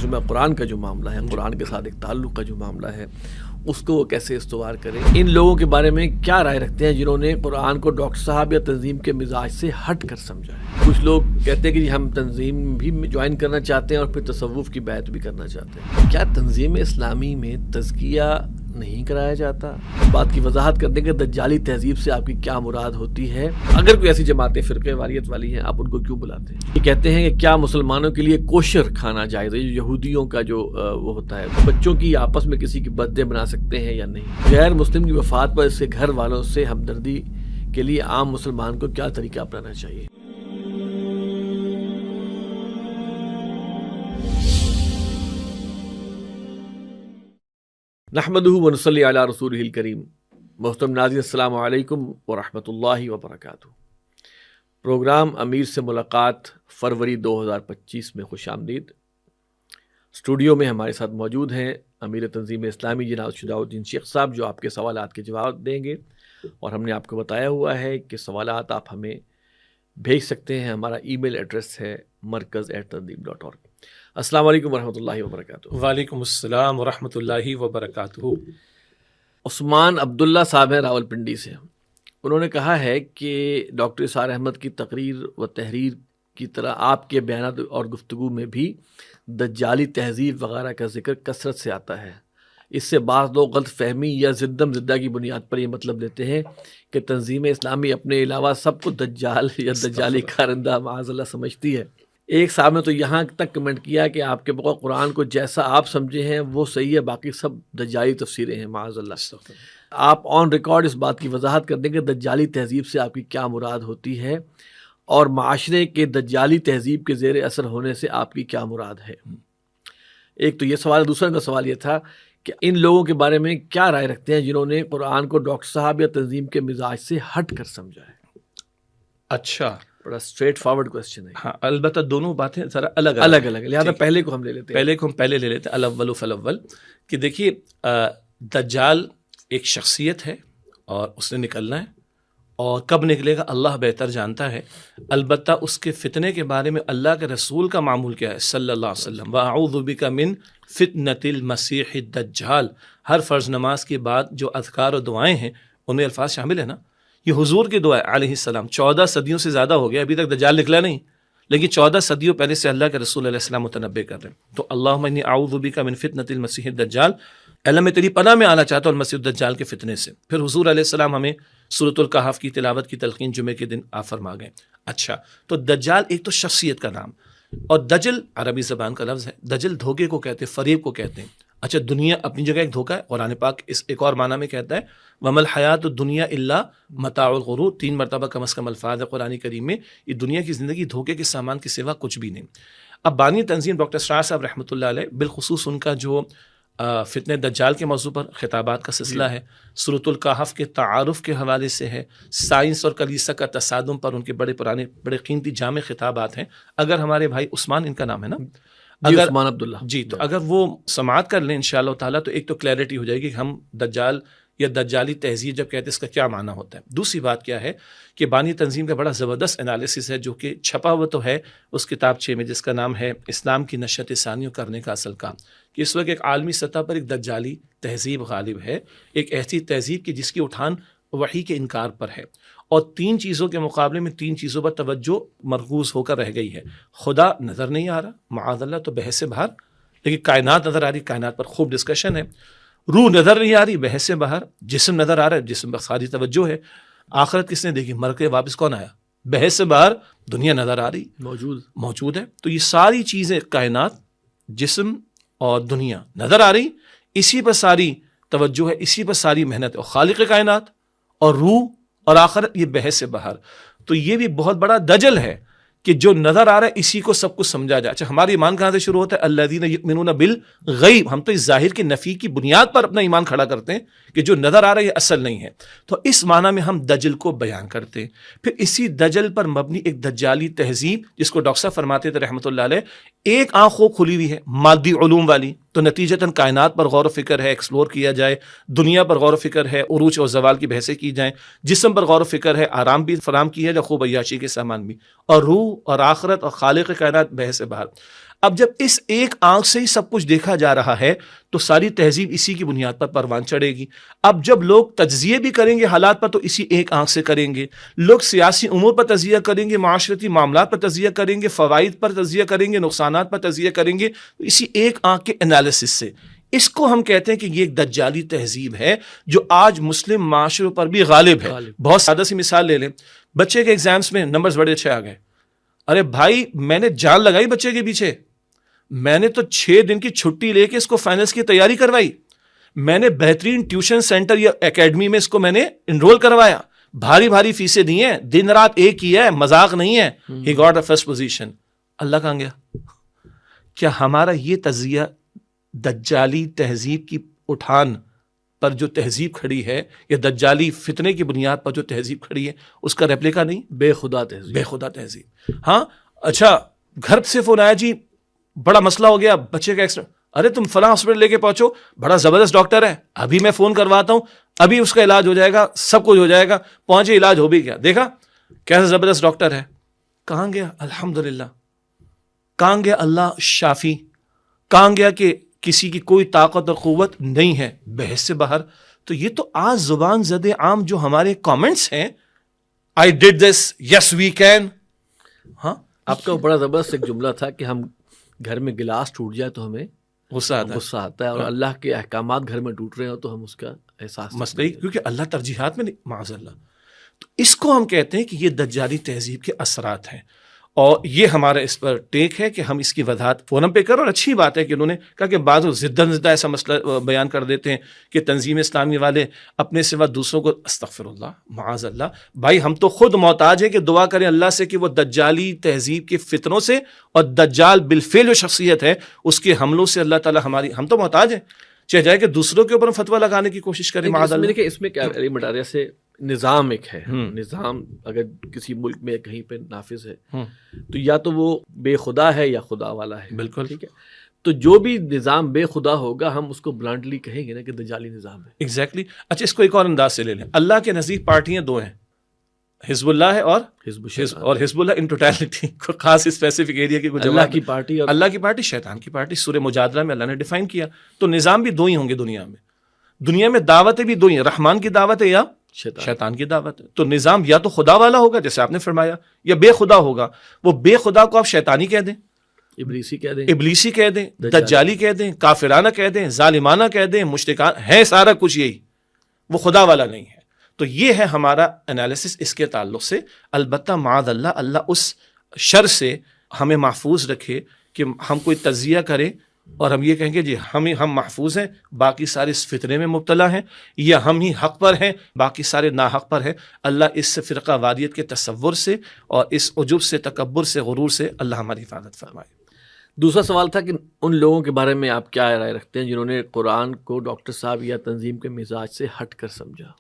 ترجمہ قرآن کا جو معاملہ ہے، قرآن کے ساتھ ایک تعلق کا جو معاملہ ہے، اس کو وہ کیسے استوار کریں؟ ان لوگوں کے بارے میں کیا رائے رکھتے ہیں جنہوں نے قرآن کو ڈاکٹر صاحب یا تنظیم کے مزاج سے ہٹ کر سمجھا ہے؟ کچھ لوگ کہتے ہیں کہ ہم تنظیم بھی جوائن کرنا چاہتے ہیں اور پھر تصوف کی بیعت بھی کرنا چاہتے ہیں۔ کیا تنظیم اسلامی میں تزکیہ نہیں کرایا جاتا؟ اس بات کی وضاحت کرنے کے دجالی تہذیب سے آپ کی کیا مراد ہوتی ہے؟ اگر کوئی ایسی جماعتیں فرقے واریت والی ہیں، آپ ان کو کیوں بلاتے ہیں؟ یہ کہتے ہیں کہ کیا مسلمانوں کے لیے کوشر کھانا جائز ہے؟ یہودیوں کا جو وہ ہوتا ہے، بچوں کی آپس میں کسی کی برتھ ڈے بنا سکتے ہیں یا نہیں؟ غیر مسلم کی وفات پر اس کے گھر والوں سے ہمدردی کے لیے عام مسلمان کو کیا طریقہ اپنانا چاہیے؟ نحمدہ ونصلی علی رسولہ الکریم۔ محترم ناظرین، السلام علیکم ورحمۃ اللہ وبرکاتہ۔ پروگرام امیر سے ملاقات فروری 2025 میں خوش آمدید۔ اسٹوڈیو میں ہمارے ساتھ موجود ہیں امیر تنظیم اسلامی جناب شجاع الدین شیخ صاحب، جو آپ کے سوالات کے جواب دیں گے، اور ہم نے آپ کو بتایا ہوا ہے کہ سوالات آپ ہمیں بھیج سکتے ہیں۔ ہمارا ای میل ایڈریس ہے markaz@tanzeem.org۔ السلام علیکم ورحمۃ اللہ وبرکاتہ۔ وعلیکم السلام ورحمۃ اللہ وبرکاتہ۔ عثمان عبداللہ صاحب ہیں راولپنڈی سے۔ انہوں نے کہا ہے کہ ڈاکٹر اسحاق احمد کی تقریر و تحریر کی طرح آپ کے بیانات اور گفتگو میں بھی دجالی تہذیب وغیرہ کا ذکر کثرت سے آتا ہے۔ اس سے بعض لوگ غلط فہمی یا زدم زدہ کی بنیاد پر یہ مطلب لیتے ہیں کہ تنظیم اسلامی اپنے علاوہ سب کو دجال یا دجالی کارندہ معاذ اللہ سمجھتی ہے۔ ایک صاحب نے تو یہاں تک کمنٹ کیا کہ آپ کے بقول قرآن کو جیسا آپ سمجھے ہیں وہ صحیح ہے، باقی سب دجالی تفسیریں ہیں معاذ اللہ۔ آپ آن ریکارڈ اس بات کی وضاحت کر دیں کہ دجالی تہذیب سے آپ کی کیا مراد ہوتی ہے، اور معاشرے کے دجالی تہذیب کے زیر اثر ہونے سے آپ کی کیا مراد ہے؟ ایک تو یہ سوال ہے۔ دوسرا کا سوال یہ تھا کہ ان لوگوں کے بارے میں کیا رائے رکھتے ہیں جنہوں نے قرآن کو ڈاکٹر صاحب یا تنظیم کے مزاج سے ہٹ کر سمجھا ہے؟ اچھا، بڑا اسٹریٹ فارورڈ کوسچن ہے۔ ہاں، البتہ دونوں باتیں ذرا الگ الگ ہے، لہٰذا پہلے کو ہم لے لیتے ہیں۔ پہلے کو ہم پہلے لے لیتے ہیں، الاول فالاول، کہ دیکھیے دجال ایک شخصیت ہے اور اس نے نکلنا ہے، اور کب نکلے گا اللہ بہتر جانتا ہے۔ البتہ اس کے فتنے کے بارے میں اللہ کے رسول کا معمول کیا ہے صلی اللہ علیہ وسلم، وَأَعُوذُ بِكَ مِن فِتْنَةِ الْمَسِيحِ الدَّجَّالِ۔ ہر فرض نماز کے بعد جو اذکار و دعائیں ہیں ان میں الفاظ شامل ہیں نا، یہ حضور کی دعا ہے علیہ السلام۔ 14 صدیوں سے زیادہ ہو گیا، ابھی تک دجال نکلا نہیں، لیکن 14 صدیوں پہلے سے اللہ کے رسول علیہ السلام متنبع کر رہے ہیں۔ تو اللہم انی اعوذ بک من فتنۃ المسیح الدجال، اللہ میں تیری پناہ میں آنا چاہتا ہوں المسیح الدجال کے فتنے سے۔ پھر حضور علیہ السلام ہمیں سورۃ الکہف کی تلاوت کی تلقین جمعے کے دن آپ فرما گئے۔ اچھا، تو دجال ایک تو شخصیت کا نام، اور دجل عربی زبان کا لفظ ہے۔ دجل دھوکے کو کہتے ہیں، فریب کو کہتے ہیں۔ اچھا، دنیا اپنی جگہ ایک دھوکہ ہے، قرآن پاک اس ایک اور معنی میں کہتا ہے وَمَا الْحَيَاةُ الدُّنْيَا إِلَّا مَتَاعُ الْغُرُورِ۔ 3 مرتبہ کم از کم الفاظ ہے قرآن کریم میں، یہ دنیا کی زندگی دھوکے کے سامان کے سوا کچھ بھی نہیں۔ اب بانی تنظیم ڈاکٹر اسرار صاحب رحمۃ اللہ علیہ، بالخصوص ان کا جو فتنہ دجال کے موضوع پر خطابات کا سلسلہ ہے، سورۃ الکہف کے تعارف کے حوالے سے ہے، سائنس اور کلیسا کا تصادم پر ان کے بڑے پرانے بڑے قیمتی جامع خطابات ہیں۔ اگر ہمارے بھائی عثمان، ان کا نام ہے نا، عثمان عبداللہ جی، تو اگر وہ سماعت کر لیں انشاءاللہ تعالیٰ تو ایک تو کلیئرٹی ہو جائے گی کہ ہم دجال یا دجالی تہذیب جب کہتے ہیں اس کا کیا معنی ہوتا ہے۔ دوسری بات کیا ہے کہ بانی تنظیم کا بڑا زبردست انالیسس ہے، جو کہ چھپا ہوا تو ہے اس کتابچے میں، جس کا نام ہے اسلام کی نشت ثانیوں کرنے کا اصل کام، کہ اس وقت ایک عالمی سطح پر ایک دجالی تہذیب غالب ہے، ایک ایسی تہذیب کی جس کی اٹھان وحی کے انکار پر ہے، اور 3 چیزوں کے مقابلے میں 3 چیزوں پر توجہ مرکوز ہو کر رہ گئی ہے۔ خدا نظر نہیں آ رہا، معاذ اللہ، تو بحث سے باہر، لیکن کائنات نظر آ رہی، کائنات پر خوب ڈسکشن ہے۔ روح نظر نہیں آ رہی، بحث سے باہر۔ جسم نظر آ رہا ہے، جسم پر ساری توجہ ہے۔ آخرت کس نے دیکھی؟ مر کے واپس کون آیا؟ بحث سے باہر دنیا نظر آ رہی، موجود ہے۔ تو یہ ساری چیزیں، کائنات، جسم اور دنیا نظر آ رہی، اسی پر ساری توجہ ہے، اسی پر ساری محنت ہے، اور خالق کائنات اور روح اور آخرت یہ بحث سے باہر۔ تو یہ بھی بہت بڑا دجل ہے کہ جو نظر آ رہا ہے اسی کو سب کچھ سمجھا جائے۔ اچھا، ہمارا ایمان کہاں سے شروع ہوتا ہے؟ الذین یؤمنون بالغیب۔ ہم تو اس ظاہر کی نفی کی بنیاد پر اپنا ایمان کھڑا کرتے ہیں کہ جو نظر آ رہا ہے یہ اصل نہیں ہے، تو اس معنی میں ہم دجل کو بیان کرتے ہیں۔ پھر اسی دجل پر مبنی ایک دجالی تہذیب، جس کو ڈاکٹر صاحب فرماتے تھے رحمۃ اللہ علیہ، ایک آنکھ وہ کھلی ہوئی ہے مادی علوم والی، تو نتیجتاً کائنات پر غور و فکر ہے، ایکسپلور کیا جائے، دنیا پر غور و فکر ہے، عروج اور زوال کی بحثیں کی جائیں، جسم پر غور و فکر ہے، آرام بھی فراہم کیا جائے، خوب عیاشی کے سامان بھی، اور روح اور آخرت اور خالق کائنات بحث سے باہر۔ اب جب اس ایک آنکھ سے ہی سب کچھ دیکھا جا رہا ہے تو ساری تہذیب اسی کی بنیاد پر پروان چڑھے گی. اب جب لوگ تجزیے بھی کریں گے حالات پر تو اسی ایک آنکھ سے کریں گے. لوگ سیاسی امور پر تجزیہ کریں گے, معاشرتی معاملات پر تجزیہ کریں گے, فوائد پر تجزیہ کریں گے, نقصانات پر تجزیہ کریں گے, اسی ایک آنکھ کے انالیسس سے. اس کو ہم کہتے ہیں کہ یہ ایک دجالی تہذیب ہے جو آج مسلم معاشروں پر بھی غالب ہے. بہت سادہ سی مثال لے لیں, بچے کے ایگزامز میں نمبرز بڑے اچھے آ گئے. ارے بھائی میں نے جان لگائی بچے کے پیچھے, میں نے تو 6 دن کی چھٹی لے کے اس کو فائنلز کی تیاری کروائی, میں نے بہترین ٹیوشن سینٹر یا اکیڈمی میں اس کو میں نے انرول کروایا, بھاری بھاری فیسیں دی ہیں, دن رات ایک ہی ہے, مذاق نہیں ہے. He got a first position. Allah کہاں گیا؟ کیا ہمارا یہ تجزیہ دجالی تہذیب کی اٹھان پر جو تہذیب کھڑی ہے یا دجالی فتنے کی بنیاد پر جو تہذیب کھڑی ہے اس کا ریپلیکا نہیں؟ بے خدا تہذیب. بے خدا تہذیب. ہاں اچھا, گھر سے فون آیا جی بڑا مسئلہ ہو گیا, بچے کا ایکسیڈنٹ, ارے تم فلاں ہاسپٹل لے کے پہنچو, بڑا زبردست ڈاکٹر ہے, ابھی میں فون کرواتا ہوں, ابھی اس کا علاج ہو جائے گا, سب کچھ ہو جائے گا. پہنچے, علاج ہو بھی گیا, دیکھا کیسا زبردست ڈاکٹر ہے. کہاں گیا الحمدللہ؟ کہاں گیا اللہ شافی؟ کہاں گیا کہ کسی کی کوئی طاقت اور قوت نہیں ہے؟ بحث سے باہر. تو یہ تو آج زبان زد عام جو ہمارے کامنٹس ہیں, I did this, yes we can. ہاں آپ کا بڑا زبردست ایک جملہ تھا کہ ہم گھر میں گلاس ٹوٹ جائے تو ہمیں غصہ آتا ہے, اور اللہ کے احکامات گھر میں ٹوٹ رہے ہو تو ہم اس کا احساس مسئلہ, کیونکہ اللہ ترجیحات میں نہیں, معاذ اللہ. تو اس کو ہم کہتے ہیں کہ یہ دجالی تہذیب کے اثرات ہیں, اور یہ ہمارا اس پر ٹیک ہے کہ ہم اس کی وضاحت فورم پہ کریں. اور اچھی بات ہے کہ انہوں نے کہا کہ بعض زدہ ایسا مسئلہ بیان کر دیتے ہیں کہ تنظیم اسلامی والے اپنے سوا دوسروں کو, استغفر اللہ معاذ اللہ. بھائی ہم تو خود محتاج ہیں کہ دعا کریں اللہ سے کہ وہ دجالی تہذیب کے فتنوں سے اور دجال بالفعل جو شخصیت ہے اس کے حملوں سے اللہ تعالیٰ ہم تو محتاج ہیں. چاہے جائے کہ دوسروں کے اوپر فتویٰ لگانے کی کوشش کریں معاذ اللہ. اس میں کیا مٹاریا سے نظام ایک ہے, نظام اگر کسی ملک میں کہیں پہ نافذ ہے تو یا تو وہ بے خدا ہے یا خدا والا ہے. بالکل ٹھیک ہے, تو جو بھی نظام بے خدا ہوگا ہم اس کو بلانٹلی کہیں گے نا کہ دجالی نظام ہے. ایگزیکٹلی. اچھا اس کو ایک اور انداز سے لے لیں. اللہ کے نزدیک پارٹیاں 2 ہیں, حزب اللہ ہے اور حزب اللہ ان ٹوٹیلٹی کو خاص اسپیسیفک ایریا کی اللہ کی پارٹی اور اللہ کی پارٹی, شیطان کی پارٹی. سورہ مجادلہ میں اللہ نے ڈیفائن کیا. تو نظام بھی 2 ہی ہوں گے دنیا میں. دنیا میں دعوتیں بھی 2 ہی ہیں, رحمان کی دعوت ہے یا شیطان کی دعوت ہے. تو نظام یا تو خدا والا ہوگا جیسے آپ نے فرمایا, یا بے خدا ہوگا. وہ بے خدا کو آپ شیطانی کہہ دیں, ابلیسی کہہ دیں, دجالی کہہ دیں, کافرانہ کہہ دیں, ظالمانہ کہہ دیں, مشرکان ہے, سارا کچھ یہی. وہ خدا والا نہیں ہے. تو یہ ہے ہمارا انالیسس اس کے تعلق سے. البتہ معاذ اللہ, اللہ اس شر سے ہمیں محفوظ رکھے کہ ہم کوئی تجزیہ کریں اور ہم یہ کہیں گے جی ہم محفوظ ہیں, باقی سارے اس فتنے میں مبتلا ہیں, یا ہم ہی حق پر ہیں, باقی سارے ناحق پر ہیں. اللہ اس فرقہ واریت کے تصور سے اور اس عجب سے, تکبر سے, غرور سے اللہ ہماری حفاظت فرمائے. دوسرا سوال تھا کہ ان لوگوں کے بارے میں آپ کیا رائے رکھتے ہیں جنہوں نے قرآن کو ڈاکٹر صاحب یا تنظیم کے مزاج سے ہٹ کر سمجھا؟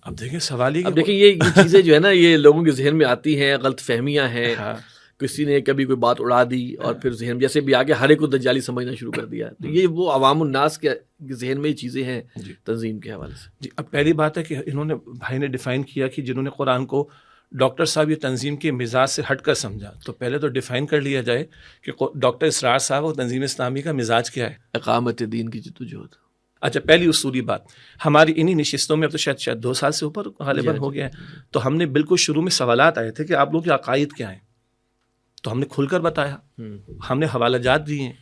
اب دیکھیں سوال ہی, اب دیکھیں یہ چیزیں جو ہے نا یہ لوگوں کے ذہن میں آتی ہیں, غلط فہمیاں ہیں. کسی نے کبھی کوئی بات اڑا دی اور پھر ذہن جیسے بھی آگے ہر ایک کو دجالی سمجھنا شروع کر دیا. تو یہ وہ عوام الناس کے ذہن میں یہ چیزیں ہیں تنظیم کے حوالے سے. جی اب پہلی بات ہے کہ انہوں نے بھائی نے ڈیفائن کیا کہ جنہوں نے قرآن کو ڈاکٹر صاحب یہ تنظیم کے مزاج سے ہٹ کر سمجھا. تو پہلے تو ڈیفائن کر لیا جائے کہ ڈاکٹر اسرار صاحب اور تنظیم اسلامی کا مزاج کیا ہے. اقامت دین کی جدوجہد. اچھا پہلی اصولی بات, ہماری انہی نشستوں میں اب تو شاید 2 سال سے اوپر غالباً ہو گیا ہے, تو ہم نے بالکل شروع میں سوالات آئے تھے کہ آپ لوگوں کے عقائد کیا ہیں. تو ہم نے کھل کر بتایا, ہم نے حوالہ جات دیے ہیں,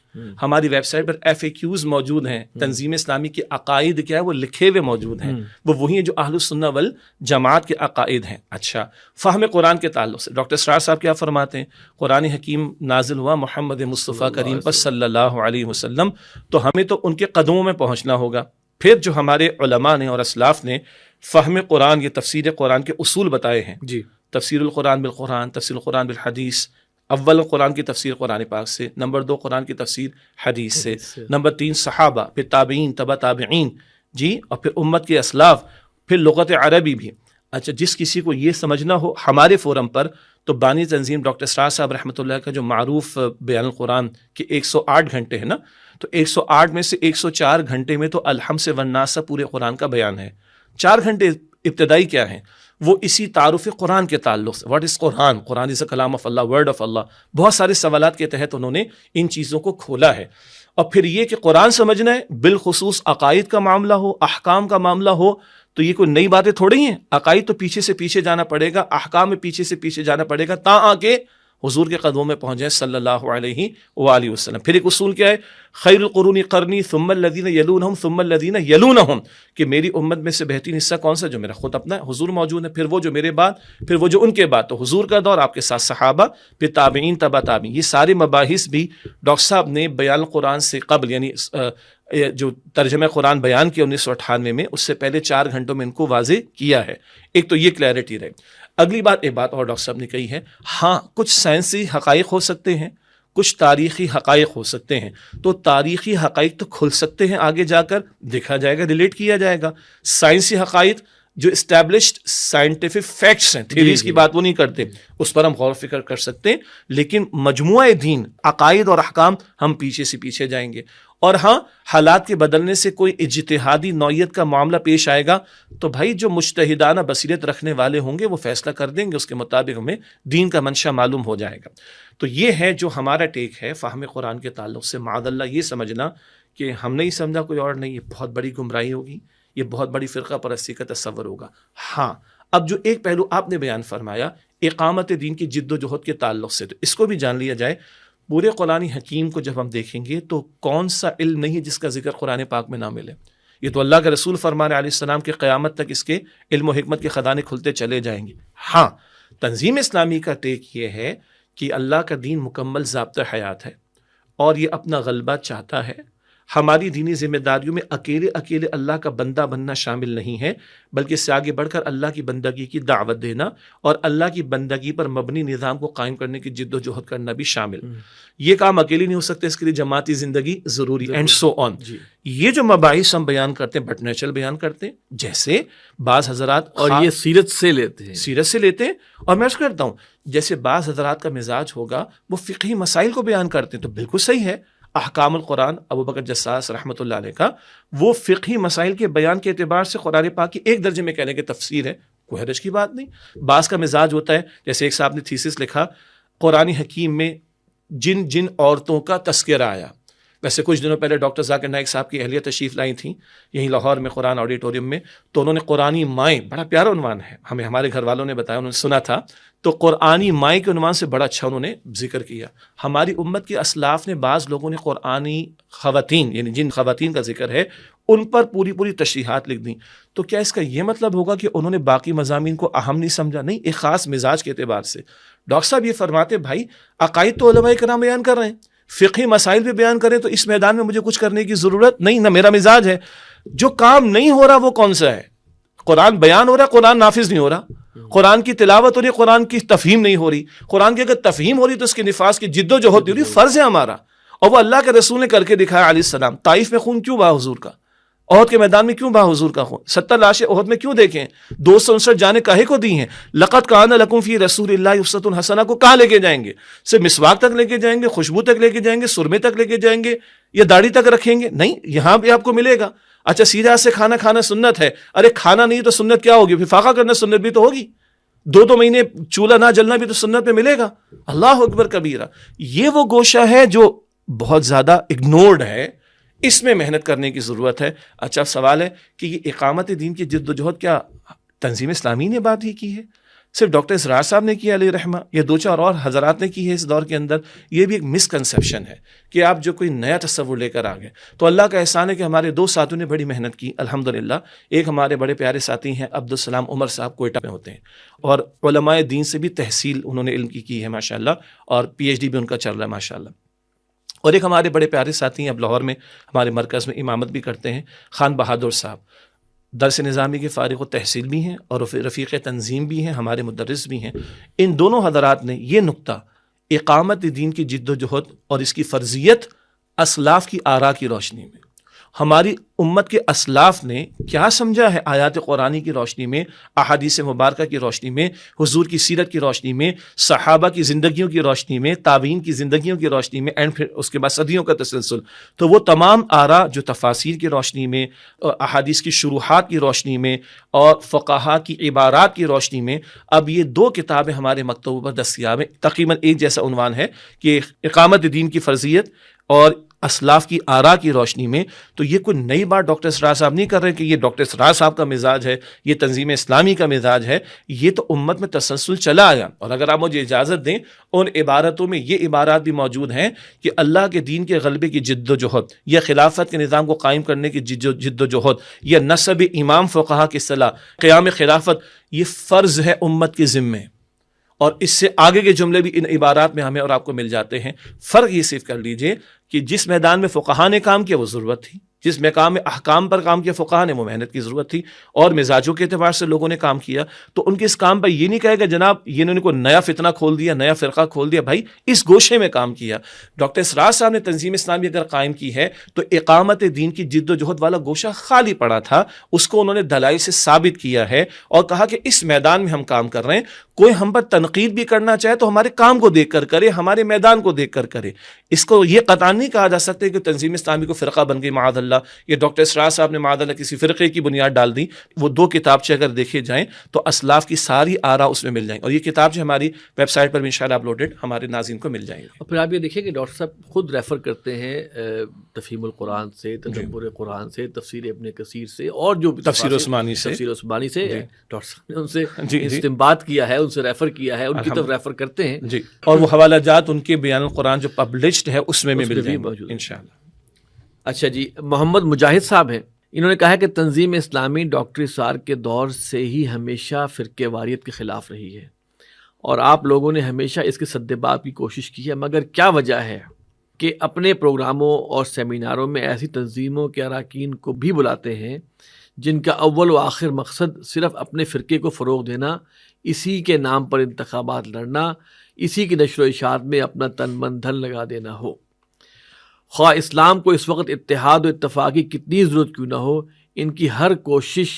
ہماری ویب سائٹ پر FAQs موجود ہیں, تنظیم اسلامی کے عقائد کیا ہے وہ لکھے ہوئے موجود ہیں, وہ وہی ہیں جو اہل السنہ والجماعت کے عقائد ہیں. اچھا فہم قرآن کے تعلق سے ڈاکٹر اسرار صاحب کیا فرماتے ہیں؟ قرآن حکیم نازل ہوا محمد مصطفیٰ کریم پر صلی اللہ علیہ وسلم, تو ہمیں تو ان کے قدموں میں پہنچنا ہوگا. پھر جو ہمارے علماء نے اور اسلاف نے فہم قرآن, یہ تفسیر قرآن کے اصول بتائے ہیں. جی تفسیر القرآن بالقرآن, تفسیر القرآن بالحدیث. اول قرآن کی تفسیر قرآن پاک سے, نمبر 2 قرآن کی تفسیر حدیث سے, نمبر 3 صحابہ, پھر تابعین, تبع تابعین, جی, اور پھر امت کے اسلاف, پھر لغت عربی بھی. اچھا جس کسی کو یہ سمجھنا ہو ہمارے فورم پر تو بانی تنظیم ڈاکٹر اسرار صاحب رحمۃ اللہ کا جو معروف بیان القرآن کے 108 گھنٹے ہیں نا, تو 108 میں سے 104 گھنٹے میں تو الحمد سے والناس سے پورے قرآن کا بیان ہے. 4 گھنٹے ابتدائی کیا ہیں, وہ اسی تعارف قرآن کے تعلق سے، واٹ از قرآن، قرآن از اے کلام آف اللہ، ورڈ آف اللہ، بہت سارے سوالات کے تحت انہوں نے ان چیزوں کو کھولا ہے. اور پھر یہ کہ قرآن سمجھنا ہے، بالخصوص عقائد کا معاملہ ہو، احکام کا معاملہ ہو، تو یہ کوئی نئی باتیں تھوڑی ہیں. عقائد تو پیچھے سے پیچھے جانا پڑے گا، احکام میں پیچھے سے پیچھے جانا پڑے گا، تا آ کے حضور کے قدموں میں پہنچ جائیں صلی اللہ علیہ وآلہ وسلم. پھر ایک اصول کیا ہے، خیر القرون قرنی ثم الذین یلونہم ثم الذین یلونہم، کہ میری امت میں سے بہترین حصہ کون سا؟ جو میرا خود اپنا حضور موجود ہے، پھر وہ جو میرے بعد، پھر وہ جو ان کے بعد. تو حضور کا دور، آپ کے ساتھ صحابہ، پھر تابعین، تبع تابعین. یہ سارے مباحث بھی ڈاکٹر صاحب نے بیان قرآن سے قبل، یعنی جو ترجمہ قرآن بیان کیا 1998 میں، اس سے پہلے 4 گھنٹوں میں ان کو واضح کیا ہے. ایک تو یہ کلیئرٹی رہے. اگلی بات، ایک بات اور ڈاکٹر صاحب نے کہی ہے، ہاں کچھ سائنسی حقائق ہو سکتے ہیں، کچھ تاریخی حقائق ہو سکتے ہیں. تو تاریخی حقائق تو کھل سکتے ہیں، آگے جا کر دیکھا جائے گا، ریلیٹ کیا جائے گا. سائنسی حقائق جو اسٹیبلشڈ سائنٹیفک فیکٹس ہیں، تھیوریز کی بات وہ نہیں کرتے، اس پر ہم غور و فکر کر سکتے ہیں. لیکن مجموعہ دین، عقائد اور احکام، ہم پیچھے سے پیچھے جائیں گے. اور ہاں، حالات کے بدلنے سے کوئی اجتہادی نوعیت کا معاملہ پیش آئے گا تو بھائی جو مجتہدانہ بصیرت رکھنے والے ہوں گے وہ فیصلہ کر دیں گے، اس کے مطابق ہمیں دین کا منشا معلوم ہو جائے گا. تو یہ ہے جو ہمارا ٹیک ہے فہم قرآن کے تعلق سے. معاذ اللہ یہ سمجھنا کہ ہم نہیں سمجھا کوئی اور نہیں، یہ بہت بڑی گمراہی ہوگی، یہ بہت بڑی فرقہ پرستی کا تصور ہوگا. ہاں، اب جو ایک پہلو آپ نے بیان فرمایا اقامت دین کی جد و جہد کے تعلق سے، تو اس کو بھی جان لیا جائے. پورے قرآن حکیم کو جب ہم دیکھیں گے تو کون سا علم نہیں جس کا ذکر قرآن پاک میں نہ ملے. یہ تو اللہ کے رسول فرمان علیہ السلام کے قیامت تک اس کے علم و حکمت کے خزانے کھلتے چلے جائیں گے. ہاں، تنظیم اسلامی کا ٹیک یہ ہے کہ اللہ کا دین مکمل ضابطہ حیات ہے اور یہ اپنا غلبہ چاہتا ہے. ہماری دینی ذمہ داریوں میں اکیلے اکیلے اللہ کا بندہ بننا شامل نہیں ہے، بلکہ اس سے آگے بڑھ کر اللہ کی بندگی کی دعوت دینا اور اللہ کی بندگی پر مبنی نظام کو قائم کرنے کی جد و جہد کرنا بھی شامل. یہ کام اکیلے نہیں ہو سکتے، اس کے لیے جماعتی زندگی ضروری، اینڈ سو آن. یہ جو مباحث ہم بیان کرتے ہیں، بٹ نیچرل بیان کرتے ہیں، جیسے بعض حضرات، اور یہ سیرت سے لیتے ہیں. اور میں عرض کرتا ہوں جیسے بعض حضرات کا مزاج ہوگا وہ فقہی مسائل کو بیان کرتے ہیں، تو بالکل صحیح ہے. احکام القرآن ابو بکر جساس رحمۃ اللہ علیہ کا وہ فقہی مسائل کے بیان کے اعتبار سے قرآن پاک کی ایک درجے میں کہنے کی تفسیر ہے، کوئی حرج کی بات نہیں. بعض کا مزاج ہوتا ہے، جیسے ایک صاحب نے تھیسس لکھا قرآن حکیم میں جن جن عورتوں کا تذکرہ آیا. ویسے کچھ دنوں پہلے ڈاکٹر ذاکر نائک صاحب کی اہلیہ تشریف لائی تھیں یہیں لاہور میں قرآن آڈیٹوریم میں، تو انہوں نے قرآنی مائیں، بڑا پیارا عنوان ہے، ہمیں ہمارے گھر والوں نے بتایا، انہوں نے سنا تھا، تو قرآنی مائیں کے عنوان سے بڑا اچھا انہوں نے ذکر کیا. ہماری امت کے اسلاف نے، بعض لوگوں نے قرآنی خواتین، یعنی جن خواتین کا ذکر ہے، ان پر پوری تشریحات لکھ دیں. تو کیا اس کا یہ مطلب ہوگا کہ انہوں نے باقی مضامین کو اہم نہیں سمجھا؟ نہیں، ایک خاص مزاج کے اعتبار سے. ڈاکٹر صاحب یہ فرماتے بھائی عقائد تو علماء کرام بیان کر رہے ہیں، فقہی مسائل بھی بیان کریں، تو اس میدان میں مجھے کچھ کرنے کی ضرورت نہیں، نہ میرا مزاج ہے. جو کام نہیں ہو رہا وہ کون سا ہے؟ قرآن بیان ہو رہا ہے، قرآن نافذ نہیں ہو رہا. قرآن کی تلاوت ہو رہی ہے، قرآن کی تفہیم نہیں ہو رہی. قرآن کی اگر تفہیم ہو رہی تو اس کے نفاذ کی جد و جہد ہو رہی، فرض ہے ہمارا. اور وہ اللہ کے رسول نے کر کے دکھایا علیہ السلام. طائف میں خون کیوں بہا حضور کا؟ احد کے میدان میں کیوں بہا حضور کا خون؟ 70 لاشیں احد میں کیوں دیکھیں؟ 259 جانیں کاہے کو دی ہیں؟ لقد کان لکم فی رسول اللہ اسوۃ حسنہ کو کہاں لے کے جائیں گے؟ صرف مسواک تک لے کے جائیں گے، خوشبو تک لے کے جائیں گے، سرمے تک لے کے جائیں گے، یا داڑھی تک رکھیں گے؟ نہیں، یہاں بھی آپ کو ملے گا. اچھا سیدھا سے کھانا سنت ہے، ارے کھانا نہیں تو سنت کیا ہوگی؟ پھر فاقہ کرنا سنت بھی تو ہوگی. 2 مہینے چولہا نہ جلنا بھی تو سنت میں ملے گا. اللہ اکبر کبیرہ. یہ وہ گوشہ ہے جو بہت زیادہ اگنورڈ ہے، اس میں محنت کرنے کی ضرورت ہے. اچھا سوال ہے کہ یہ اقامت دین کی جد و جہد کیا تنظیم اسلامی نے بات ہی کی ہے؟ صرف ڈاکٹر اسرار صاحب نے کیا علیہ رحمہ، یا 2-4 اور حضرات نے کی ہے اس دور کے اندر؟ یہ بھی ایک مسکنسیپشن ہے کہ آپ جو کوئی نیا تصور لے کر آ گئے. تو اللہ کا احسان ہے کہ ہمارے 2 ساتھیوں نے بڑی محنت کی الحمدللہ. ایک ہمارے بڑے پیارے ساتھی ہیں عبدالسلام عمر صاحب، کوئٹہ میں ہوتے ہیں، اور علماء دین سے بھی تحصیل انہوں نے علم کی ہے ماشاءاللہ، اور PhD بھی ان کا چل رہا ہے ماشاءاللہ. اور ایک ہمارے بڑے پیارے ساتھی ہیں اب لاہور میں ہمارے مرکز میں امامت بھی کرتے ہیں، خان بہادر صاحب، درس نظامی کے فارغ و تحصیل بھی ہیں اور رفیق تنظیم بھی ہیں، ہمارے مدرس بھی ہیں. ان دونوں حضرات نے یہ نقطہ اقامت دین کی جد و جہد اور اس کی فرضیت اسلاف کی آراء کی روشنی میں، ہماری امت کے اسلاف نے کیا سمجھا ہے آیات قرآنی کی روشنی میں، احادیث مبارکہ کی روشنی میں، حضور کی سیرت کی روشنی میں، صحابہ کی زندگیوں کی روشنی میں، تابعین کی زندگیوں کی روشنی میں، اینڈ پھر اس کے بعد صدیوں کا تسلسل، تو وہ تمام آراء جو تفاسیر کی روشنی میں، احادیث کی شروحات کی روشنی میں اور فقہا کی عبارات کی روشنی میں، اب یہ 2 کتابیں ہمارے مکتبوں پر دستیاب ہیں، تقریباً ایک جیسا عنوان ہے کہ اقامت دین کی فرضیت اور اسلاف کی آراء کی روشنی میں۔ تو یہ کوئی نئی بات ڈاکٹر اسرار صاحب نہیں کر رہے کہ یہ ڈاکٹر اسرار صاحب کا مزاج ہے، یہ تنظیم اسلامی کا مزاج ہے، یہ تو امت میں تسلسل چلا آیا۔ اور اگر آپ مجھے اجازت دیں، ان عبارتوں میں یہ عبارات بھی موجود ہیں کہ اللہ کے دین کے غلبے کی جد و جہد، یا خلافت کے نظام کو قائم کرنے کی جد و جہد، یا نصب امام فقہا کی صلاح، قیام خلافت، یہ فرض ہے امت کے ذمے۔ اور اس سے آگے کے جملے بھی ان عبارات میں ہمیں اور آپ کو مل جاتے ہیں۔ فرق یہ صرف کر لیجئے کہ جس میدان میں فقہا نے کام کیا وہ ضرورت تھی، جس مقام میں احکام پر کام کیا فقہا نے وہ محنت کی ضرورت تھی، اور مزاجوں کے اعتبار سے لوگوں نے کام کیا، تو ان کے اس کام پر یہ نہیں کہے گا جناب یہ انہوں نے کوئی نیا فتنہ کھول دیا، نیا فرقہ کھول دیا، بھائی اس گوشے میں کام کیا۔ ڈاکٹر اسرار صاحب نے تنظیم اسلامی اگر قائم کی ہے تو اقامت دین کی جد و جہد والا گوشہ خالی پڑا تھا، اس کو انہوں نے دلائل سے ثابت کیا ہے اور کہا کہ اس میدان میں ہم کام کر رہے ہیں، کوئی ہم پر تنقید بھی کرنا چاہے تو ہمارے کام کو دیکھ کر کرے، ہمارے میدان کو دیکھ کر کرے۔ اس کو یہ قطعا نہیں کہا جا سکتا کہ تنظیم اسلامی کو فرقہ بن گئی معاذ اللہ، یہ ڈاکٹر اسرار صاحب نے معاذ اللہ کسی فرقے کی بنیاد ڈال دی۔ وہ 2 کتابچے اگر دیکھے جائیں تو اسلاف کی ساری آراء اس میں مل جائیں، اور یہ کتابچے ہماری ویب سائٹ پر بھی انشاءاللہ اپلوڈڈ ہمارے ناظرین کو مل جائیں گے۔ اور پھر آپ یہ دیکھیں کہ ڈاکٹر صاحب خود ریفر کرتے ہیں تفہیم القرآن سے، تدبر قرآن سے، تفسیر ابن کثیر سے، اور جو تفسیر عثمانی سے، ڈاکٹر صاحب نے ان سے استنباط کیا ہے، ان سے ریفر کیا ہے، ان کی طرف ریفر کرتے ہیں جی، اور وہ حوالہ جات ان کے بیان القرآن جو پبلشڈ ہے اس میں مل جائیں گے انشاءاللہ۔ اچھا جی، محمد مجاہد صاحب ہیں، انہوں نے کہا ہے کہ تنظیم اسلامی ڈاکٹر اسرار کے دور سے ہی ہمیشہ فرقے واریت کے خلاف رہی ہے، اور آپ لوگوں نے ہمیشہ اس کے سدباب کی کوشش کی ہے، مگر کیا وجہ ہے کہ اپنے پروگراموں اور سیمیناروں میں ایسی تنظیموں کے اراکین کو بھی بلاتے ہیں جن کا اول و آخر مقصد صرف اپنے فرقے کو فروغ دینا، اسی کے نام پر انتخابات لڑنا، اسی کی نشر و اشاعت میں اپنا تن من دھن لگا دینا ہو؟ خواہ اسلام کو اس وقت اتحاد و اتفاق کی کتنی ضرورت کیوں نہ ہو، ان کی ہر کوشش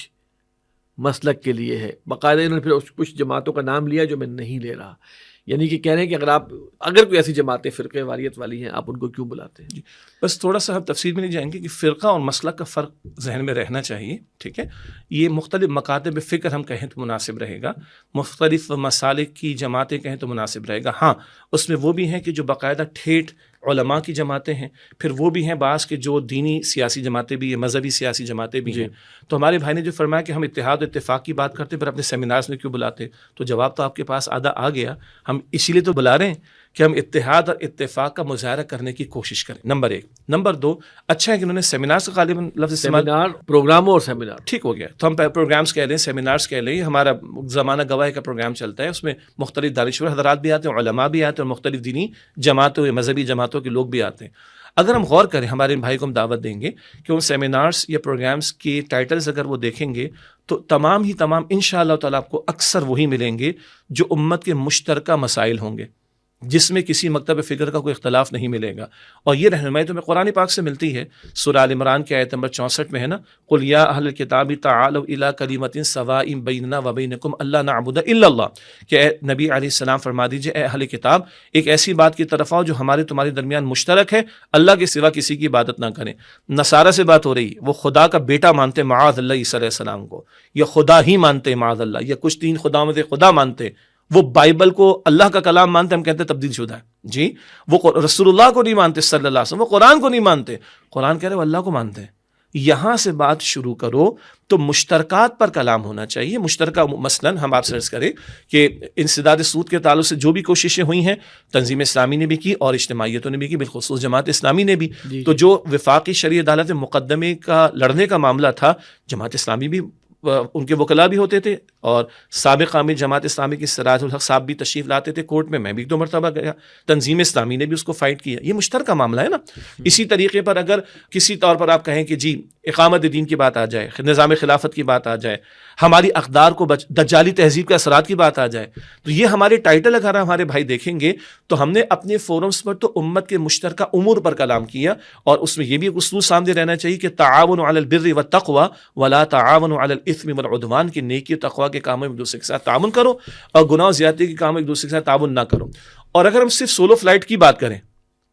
مسلک کے لیے ہے۔ باقاعدہ انہوں نے پھر کچھ جماعتوں کا نام لیا جو میں نہیں لے رہا، یعنی کہ کہہ رہے ہیں کہ اگر کوئی ایسی جماعتیں فرقے واریت والی ہیں آپ ان کو کیوں بلاتے ہیں؟ جی، بس تھوڑا سا ہم تفصیل میں نہیں جائیں گے کہ فرقہ اور مسلک کا فرق ذہن میں رہنا چاہیے، ٹھیک ہے؟ یہ مختلف مکاتب فکر ہم کہیں تو مناسب رہے گا، مختلف مسالک کی جماعتیں کہیں تو مناسب رہے گا۔ ہاں، اس میں وہ بھی ہیں کہ جو باقاعدہ ٹھیٹھ علماء کی جماعتیں ہیں، پھر وہ بھی ہیں بعض کے جو دینی سیاسی جماعتیں بھی ہیں، مذہبی سیاسی جماعتیں بھی ہیں۔ تو ہمارے بھائی نے جو فرمایا کہ ہم اتحاد و اتفاق کی بات کرتے پھر اپنے سیمینارز میں کیوں بلاتے، تو جواب تو آپ کے پاس آدھا آ گیا۔ ہم اسی لیے تو بلا رہے ہیں کہ ہم اتحاد اور اتفاق کا مظاہرہ کرنے کی کوشش کریں، نمبر 1۔ نمبر 2، اچھا ہے کہ انہوں نے سیمینار سے غالباً لفظ سیمینار، پروگراموں اور سیمینار ٹھیک ہو گیا، تو ہم پروگرامز کہہ لیں، سیمینارز کہہ لیں۔ ہمارا زمانہ گواہ کا پروگرام چلتا ہے، اس میں مختلف دانشور حضرات بھی آتے ہیں، علماء بھی آتے ہیں، اور مختلف دینی جماعتوں یا مذہبی جماعتوں کے لوگ بھی آتے ہیں۔ اگر ہم غور کریں، ہمارے ان بھائی کو ہم دعوت دیں گے کہ ان سیمینارز یا پروگرامز کی ٹائٹلز اگر وہ دیکھیں گے تو تمام انشاءاللہ تعالیٰ آپ کو اکثر وہی ملیں گے جو امت کے مشترکہ مسائل ہوں گے، جس میں کسی مکتب فکر کا کوئی اختلاف نہیں ملے گا۔ اور یہ رہنمائی تو ہمیں قرآن پاک سے ملتی ہے، سورہ آل عمران کی آیت نمبر 64 میں ہے نا، قل یا اہل الکتاب تعالوا الی کلمۃ سواء بیننا وبینکم الا نعبد الا اللہ، کہ اے نبی علیہ السلام فرما دیجئے اے اہل کتاب ایک ایسی بات کی طرف آؤ جو ہمارے تمہارے درمیان مشترک ہے، اللہ کے سوا کسی کی عبادت نہ کریں۔ نصارہ سے بات ہو رہی، وہ خدا کا بیٹا مانتے معاذ اللہ عیسیٰ علیہ السلام کو، یا خدا ہی مانتے معاذ اللہ، یا کچھ تین خداؤں میں خدا مانتے، وہ بائبل کو اللہ کا کلام مانتے، ہم کہتے ہیں تبدیل شدہ ہے جی، وہ رسول اللہ کو نہیں مانتے صلی اللہ علیہ وسلم، وہ قرآن کو نہیں مانتے، قرآن کہہ رہے وہ اللہ کو مانتے ہیں۔ یہاں سے بات شروع کرو تو مشترکات پر کلام ہونا چاہیے، مشترکہ۔ مثلا ہم آپ سرچ کریں کہ انسداد سود کے تعلق سے جو بھی کوششیں ہوئی ہیں تنظیم اسلامی نے بھی کی اور اجتماعیتوں نے بھی کی، بالخصوص جماعت اسلامی نے بھی، تو جو وفاقی شرعی عدالت مقدمے کا لڑنے کا معاملہ تھا جماعت اسلامی بھی ان کے وکلا بھی ہوتے تھے اور سابق عامل جماعت اسلامی کی سراج الحق صاحب بھی تشریف لاتے تھے کورٹ میں بھی 2 مرتبہ گیا, تنظیم اسلامی نے بھی اس کو فائٹ کیا. یہ مشترکہ معاملہ ہے نا. اسی طریقے پر اگر کسی طور پر آپ کہیں کہ جی اقامت دین کی بات آ جائے, نظام خلافت کی بات آ جائے, ہماری اقدار کو دجالی تہذیب کے اثرات کی بات آ جائے, تو یہ ہمارے ٹائٹل اگر ہمارے بھائی دیکھیں گے تو ہم نے اپنے فورمز پر تو امت کے مشترکہ امور پر کلام کیا, اور اس میں یہ بھی اصول سامنے رہنا چاہیے کہ تعاون علی البر والتقوی ولا تعاون علی الاثم والعدوان, کی نیکی اور تقوی کے کاموں میں ایک دوسرے کے ساتھ تعاون کرو اور گناہ و زیادتی کے کاموں میں ایک دوسرے کے ساتھ تعاون نہ کرو. اور اگر ہم صرف سولو فلائٹ کی بات کریں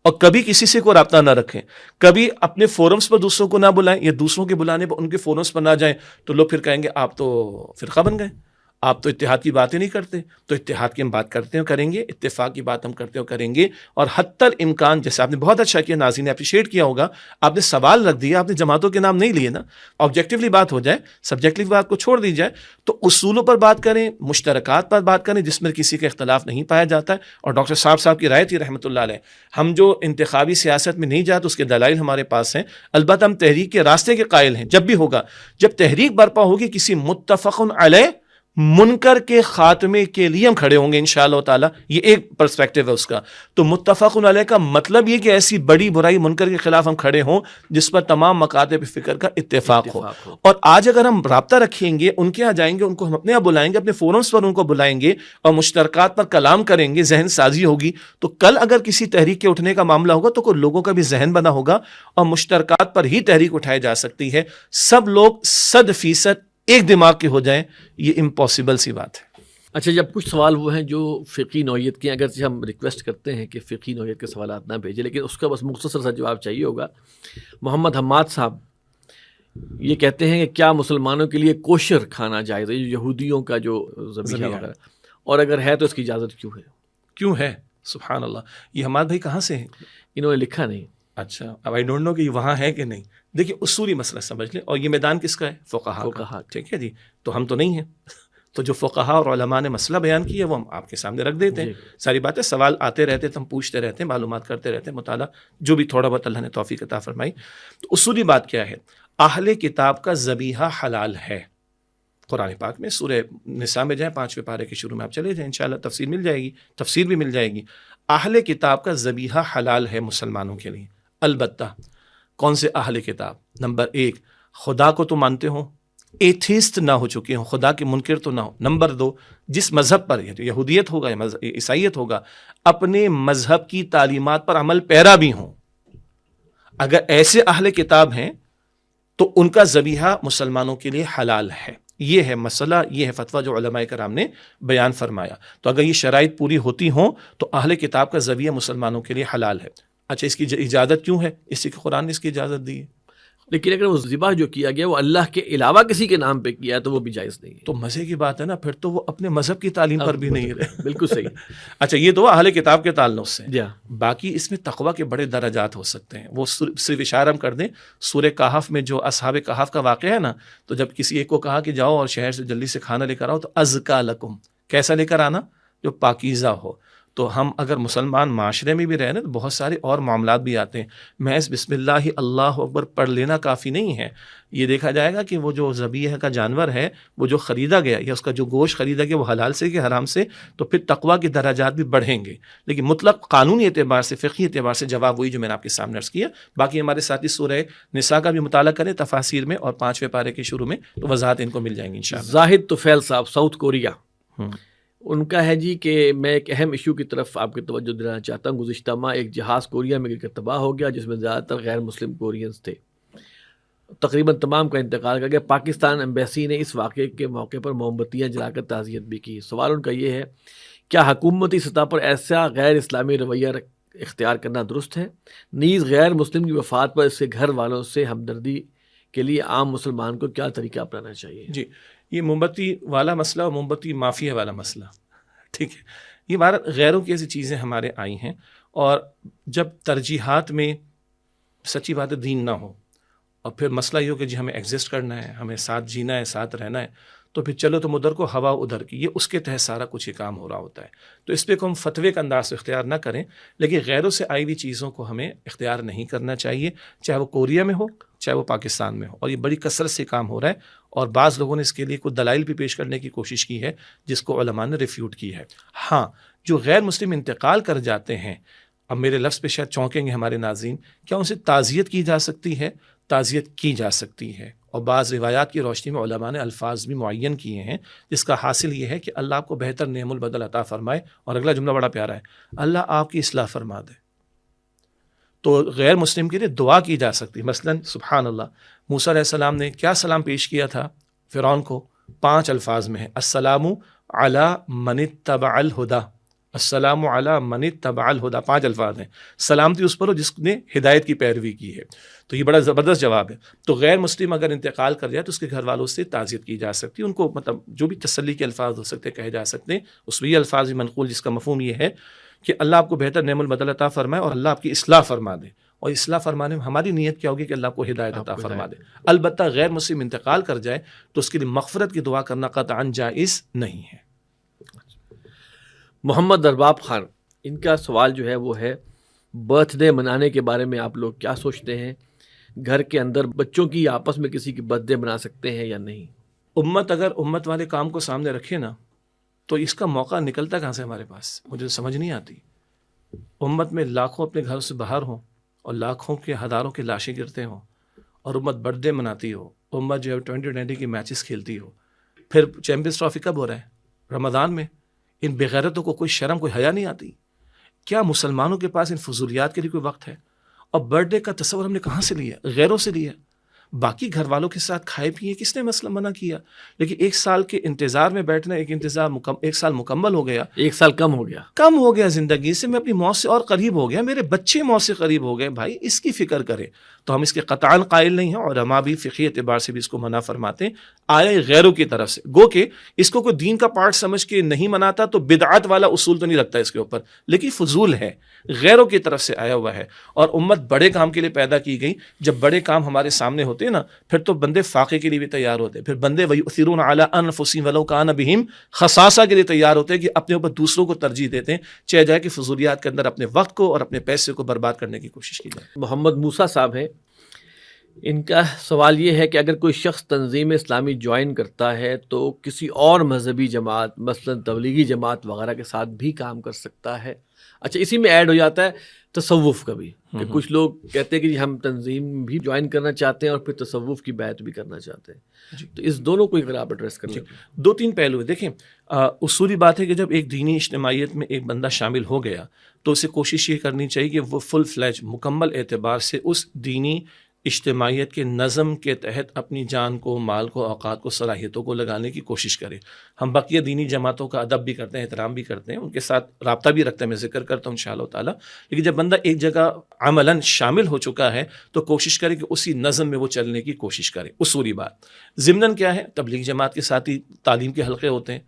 اور کبھی کسی سے کوئی رابطہ نہ رکھیں, کبھی اپنے فورمز پر دوسروں کو نہ بلائیں یا دوسروں کے بلانے پر ان کے فورمز پر نہ جائیں, تو لوگ پھر کہیں گے آپ تو فرقہ بن گئے, آپ تو اتحاد کی باتیں نہیں کرتے. تو اتحاد کی ہم بات کرتے ہیں کریں گے, اتفاق کی بات ہم کرتے ہیں کریں گے, اور حتی الامکان جیسے آپ نے بہت اچھا کیا, ناظرین نے اپریشیٹ کیا ہوگا, آپ نے سوال رکھ دیا, آپ نے جماعتوں کے نام نہیں لیے نا, آبجیکٹیولی بات ہو جائے, سبجیکٹیولی بات کو چھوڑ دی جائے, تو اصولوں پر بات کریں, مشترکات پر بات کریں جس میں کسی کا اختلاف نہیں پایا جاتا ہے. اور ڈاکٹر صاحب کی رائے تھی رحمۃ اللہ علیہ, ہم جو انتخابی سیاست میں نہیں جاتے اس کے دلائل ہمارے پاس ہیں, البتہ ہم تحریک کے راستے کے قائل ہیں. جب بھی ہوگا, جب تحریک برپا ہوگی کسی متفق علیہ منکر کے خاتمے کے لیے ہم کھڑے ہوں گے انشاءاللہ تعالی. یہ ایک پرسپیکٹو ہے اس کا. تو متفق علیہ کا مطلب یہ کہ ایسی بڑی برائی منکر کے خلاف ہم کھڑے ہوں جس پر تمام مکاتب فکر کا اتفاق ہو. اور آج اگر ہم رابطہ رکھیں گے, ان کے یہاں جائیں گے, ان کو ہم اپنے یہاں بلائیں گے, اپنے فورمز پر ان کو بلائیں گے اور مشترکات پر کلام کریں گے, ذہن سازی ہوگی, تو کل اگر کسی تحریک کے اٹھنے کا معاملہ ہوگا تو کوئی لوگوں کا بھی ذہن بنا ہوگا اور مشترکات پر ہی تحریک اٹھائی جا سکتی ہے. سب لوگ 100% ایک دماغ کے ہو جائیں, یہ امپاسبل سی بات ہے. اچھا, جب کچھ سوال وہ ہیں جو فقہی نوعیت کے, اگرچہ ہم ریکویسٹ کرتے ہیں کہ فقہی نوعیت کے سوالات نہ بھیجیں, لیکن اس کا بس مختصر سا جواب چاہیے ہوگا. محمد حماد صاحب یہ کہتے ہیں کہ کیا مسلمانوں کے لیے کوشر کھانا جائز ہے, یہودیوں کا جو ذبیحہ وغیرہ, اور اگر ہے تو اس کی اجازت کیوں ہے؟ سبحان اللہ. یہ حماد بھائی کہاں سے ہیں؟ انہوں نے لکھا نہیں. اچھا, اب آئی ڈونٹ نو کہ وہاں ہے کہ نہیں. دیکھیے اصولی مسئلہ سمجھ لیں, اور یہ میدان کس کا ہے؟ فقہا کا. ٹھیک ہے جی, تو ہم تو نہیں ہیں. تو جو فقہا اور علماء نے مسئلہ بیان کیا وہ ہم آپ کے سامنے رکھ دیتے ہیں. ساری باتیں, سوال آتے رہتے تو ہم پوچھتے رہتے ہیں, معلومات کرتے رہتے ہیں, مطالعہ جو بھی تھوڑا بہت اللہ نے توفیق عطا فرمائی. تو اصولی بات کیا ہے؟ اہل کتاب کا ذبیحہ حلال ہے. قرآن پاک میں سورہ نساء میں جائیں 5ویں پارے کے شروع میں آپ چلے جائیں, انشاءاللہ تفسیر مل جائے گی, تفسیر بھی مل جائے گی. اہل کتاب کا ذبیحہ حلال ہے مسلمانوں کے لیے. البتہ کون سے اہل کتاب؟ نمبر 1, خدا کو تو مانتے ہوں, ایتھیسٹ نہ ہو چکے ہوں, خدا کے منکر تو نہ ہو. نمبر 2, جس مذہب پر, یہودیت ہوگا یا عیسائیت ہوگا, اپنے مذہب کی تعلیمات پر عمل پیرا بھی ہوں. اگر ایسے اہل کتاب ہیں تو ان کا ذبیحہ مسلمانوں کے لیے حلال ہے. یہ ہے مسئلہ, یہ ہے فتویٰ جو علماء کرام نے بیان فرمایا. تو اگر یہ شرائط پوری ہوتی ہوں تو اہل کتاب کا ذبیحہ مسلمانوں کے لیے حلال ہے. اچھا, اس کی اجازت کیوں ہے؟ اسی کہ قرآن نے اس کی اجازت دی ہے. لیکن اگر وہ ذبح جو کیا گیا وہ اللہ کے علاوہ کسی کے نام پہ کیا تو وہ بھی جائز نہیں ہے. تو مزے کی بات ہے نا, پھر تو وہ اپنے مذہب کی تعلیم پر بھی نہیں رہے. بالکل صحیح. اچھا, یہ تو اہل کتاب کے تعلق سے. جی, باقی اس میں تقویٰ کے بڑے درجات ہو سکتے ہیں. وہ صرف اشارہ ہم کر دیں, سورہ کہف میں جو اصحاب کہف کا واقعہ ہے نا, تو جب کسی ایک کو کہا کہ جاؤ اور شہر سے جلدی سے کھانا لے کر آؤ, تو ازکا لکم, کیسا لے کر آنا؟ جو پاکیزہ ہو. تو ہم اگر مسلمان معاشرے میں بھی رہے نا تو بہت سارے اور معاملات بھی آتے ہیں. محض بسم اللہ اللہ اکبر پڑھ لینا کافی نہیں ہے. یہ دیکھا جائے گا کہ وہ جو ذبیحہ کا جانور ہے, وہ جو خریدا گیا یا اس کا جو گوشت خریدا گیا وہ حلال سے کہ حرام سے, تو پھر تقویٰ کے درجات بھی بڑھیں گے. لیکن مطلق قانونی اعتبار سے, فقہی اعتبار سے جواب وہی جو میں نے آپ کے سامنے عرض کیا. باقی ہمارے ساتھی سورہ نساء کا بھی مطالعہ کریں تفاسیر میں, اور 5ویں پارے کے شروع میں, تو وضاحت ان کو مل جائیں گی انشاءاللہ. زاہد طفیل صاحب ساؤتھ کوریا, ان کا ہے جی کہ میں ایک اہم ایشو کی طرف آپ کی توجہ دلانا چاہتا ہوں. گزشتہ ماہ ایک جہاز کوریا میں گر کر تباہ ہو گیا جس میں زیادہ تر غیر مسلم کورینز تھے. تقریباً تمام کا انتقال کر گیا. پاکستان ایمبیسی نے اس واقعے کے موقع پر موم بتیاں جلا کر تعزیت بھی کی. سوال ان کا یہ ہے, کیا حکومتی سطح پر ایسا غیر اسلامی رویہ اختیار کرنا درست ہے؟ نیز غیر مسلم کی وفات پر اس کے گھر والوں سے ہمدردی کے لیے عام مسلمان کو کیا طریقہ اپنانا چاہیے؟ جی, یہ موم بتی والا مسئلہ اور موم بتی مافیا والا مسئلہ, ٹھیک ہے, یہ بار غیروں کی ایسی چیزیں ہمارے آئی ہیں. اور جب ترجیحات میں سچی بات ہے دین نہ ہو, اور پھر مسئلہ یہ ہو کہ جی ہمیں ایگزسٹ کرنا ہے, ہمیں ساتھ جینا ہے, ساتھ رہنا ہے, تو پھر چلو تم ادھر کو ہوا ادھر کی, یہ اس کے تحت سارا کچھ ہی کام ہو رہا ہوتا ہے. تو اس پہ کو ہم فتوے کا انداز سے اختیار نہ کریں, لیکن غیروں سے آئی ہوئی چیزوں کو ہمیں اختیار نہیں کرنا چاہیے, چاہے وہ کوریا میں ہو چاہے وہ پاکستان میں ہو. اور یہ بڑی کثرت سے کام ہو رہا ہے, اور بعض لوگوں نے اس کے لیے کوئی دلائل بھی پیش کرنے کی کوشش کی ہے جس کو علماء نے ریفیوٹ کی ہے۔ ہاں، جو غیر مسلم انتقال کر جاتے ہیں، اب میرے لفظ پہ شاید چونکیں گے ہمارے ناظرین، کیا ان سے تعزیت کی جا سکتی ہے؟ تعزیت کی جا سکتی ہے، اور بعض روایات کی روشنی میں علماء نے الفاظ بھی معین کیے ہیں، جس کا حاصل یہ ہے کہ اللہ آپ کو بہتر نعم البدل عطا فرمائے، اور اگلا جملہ بڑا پیارا ہے، اللہ آپ کی اصلاح فرما دے۔ تو غیر مسلم کے لیے دعا کی جا سکتی ہے۔ مثلا سبحان اللہ، موسیٰ علیہ السلام نے کیا سلام پیش کیا تھا فرعون کو؟ 5 الفاظ میں ہے، السلام علی من اتبع الہدی، السلام علی من اتبع الہدی، 5 الفاظ ہیں، سلامتی اس پر ہو جس نے ہدایت کی پیروی کی ہے۔ تو یہ بڑا زبردست جواب ہے۔ تو غیر مسلم اگر انتقال کر جائے تو اس کے گھر والوں سے تعزیت کی جا سکتی ہے، ان کو مطلب جو بھی تسلی کے الفاظ ہو سکتے کہے جا سکتے ہیں، اس میں یہ الفاظ بھی منقول، جس کا مفہوم یہ ہے کہ اللہ آپ کو بہتر نعم البدل عطا فرمائے اور اللہ آپ کی اصلاح فرما دے۔ اور اصلاح فرمانے میں ہماری نیت کیا ہوگی کہ اللہ کو ہدایت عطا فرما دے۔ البتہ غیر مسلم انتقال کر جائے تو اس کے لیے مغفرت کی دعا کرنا قطعاً جائز نہیں ہے۔ محمد ارباب خان، ان کا سوال جو ہے وہ ہے برتھ ڈے منانے کے بارے میں آپ لوگ کیا سوچتے ہیں؟ گھر کے اندر بچوں کی آپس میں کسی کی برتھ ڈے منا سکتے ہیں یا نہیں؟ امت اگر امت والے کام کو سامنے رکھے نا تو اس کا موقع نکلتا کہاں سے ہمارے پاس؟ مجھے سمجھ نہیں آتی۔ امت میں لاکھوں اپنے گھر سے باہر ہوں اور لاکھوں کے ہزاروں کے لاشیں گرتے ہوں، اور امت برتھ ڈے مناتی ہو، امت جو ہے 2020 کی میچز کھیلتی ہو، پھر چیمپئنز ٹرافی کب ہو رہا ہے؟ رمضان میں۔ ان بغیرتوں کو کوئی شرم، کوئی حیا نہیں آتی؟ کیا مسلمانوں کے پاس ان فضولیات کے لیے کوئی وقت ہے؟ اور برتھ ڈے کا تصور ہم نے کہاں سے لیا؟ غیروں سے لیا۔ باقی گھر والوں کے ساتھ کھائے پیے، کس نے مسئلہ منع کیا؟ لیکن 1 سال کے انتظار میں بیٹھنا، ایک سال مکمل ہو گیا، 1 سال کم ہو گیا زندگی سے، میں اپنی موت سے اور قریب ہو گیا، میرے بچے موت سے قریب ہو گئے، بھائی اس کی فکر کرے۔ تو ہم اس کے قطعاً قائل نہیں ہیں، علماء بھی فقہی اعتبار سے بھی اس کو منع فرماتے ہیں، آیا غیروں کی طرف سے، گو کہ اس کو کوئی دین کا پارٹ سمجھ کے نہیں مناتا تو بدعت والا اصول تو نہیں رکھتا اس کے اوپر، لیکن فضول ہے، غیروں کی طرف سے آیا ہوا ہے۔ اور امت بڑے کام کے لیے پیدا کی گئی، جب بڑے کام ہمارے سامنے ہوتے ہیں نا، پھر تو بندے فاقے کے لیے بھی تیار ہوتے ہیں، پھر بندے وَيُؤْثِرُونَ عَلَىٰ أَنفُسِهِمْ وَلَوْ كَانَ بِهِمْ خصاصہ کے لیے تیار ہوتے ہیں، کہ اپنے اوپر دوسروں کو ترجیح دیتے ہیں، چاہے جائے کہ فضولیات کے اندر اپنے وقت کو اور اپنے پیسے کو برباد کرنے کی کوشش کی جائے۔ محمد موسیٰ صاحب ہیں، ان کا سوال یہ ہے کہ اگر کوئی شخص تنظیم اسلامی جوائن کرتا ہے تو کسی اور مذہبی جماعت مثلا تبلیغی جماعت وغیرہ کے ساتھ بھی کام کر سکتا ہے؟ اچھا، اسی میں ایڈ ہو جاتا ہے تصوف کا بھی، کہ کچھ لوگ کہتے ہیں کہ ہم تنظیم بھی جوائن کرنا چاہتے ہیں اور پھر تصوف کی بیعت بھی کرنا چاہتے ہیں، تو اس دونوں کو اگر آپ ایڈریس کر لیں۔ 2-3 پہلو ہیں۔ دیکھیں، اصولی بات ہے کہ جب ایک دینی اجتماعیت میں ایک بندہ شامل ہو گیا تو اسے کوشش یہ کرنی چاہیے کہ وہ فل فلیج مکمل اعتبار سے اس دینی اجتماعیت کے نظم کے تحت اپنی جان کو، مال کو، اوقات کو، صلاحیتوں کو لگانے کی کوشش کرے۔ ہم بقیہ دینی جماعتوں کا ادب بھی کرتے ہیں، احترام بھی کرتے ہیں، ان کے ساتھ رابطہ بھی رکھتے ہیں، میں ذکر کرتا ہوں انشاءاللہ تعالیٰ، لیکن جب بندہ ایک جگہ عملاً شامل ہو چکا ہے تو کوشش کرے کہ اسی نظم میں وہ چلنے کی کوشش کرے، اصولی بات۔ ضمناً کیا ہے، تبلیغ جماعت کے ساتھ ہی تعلیم کے حلقے ہوتے ہیں،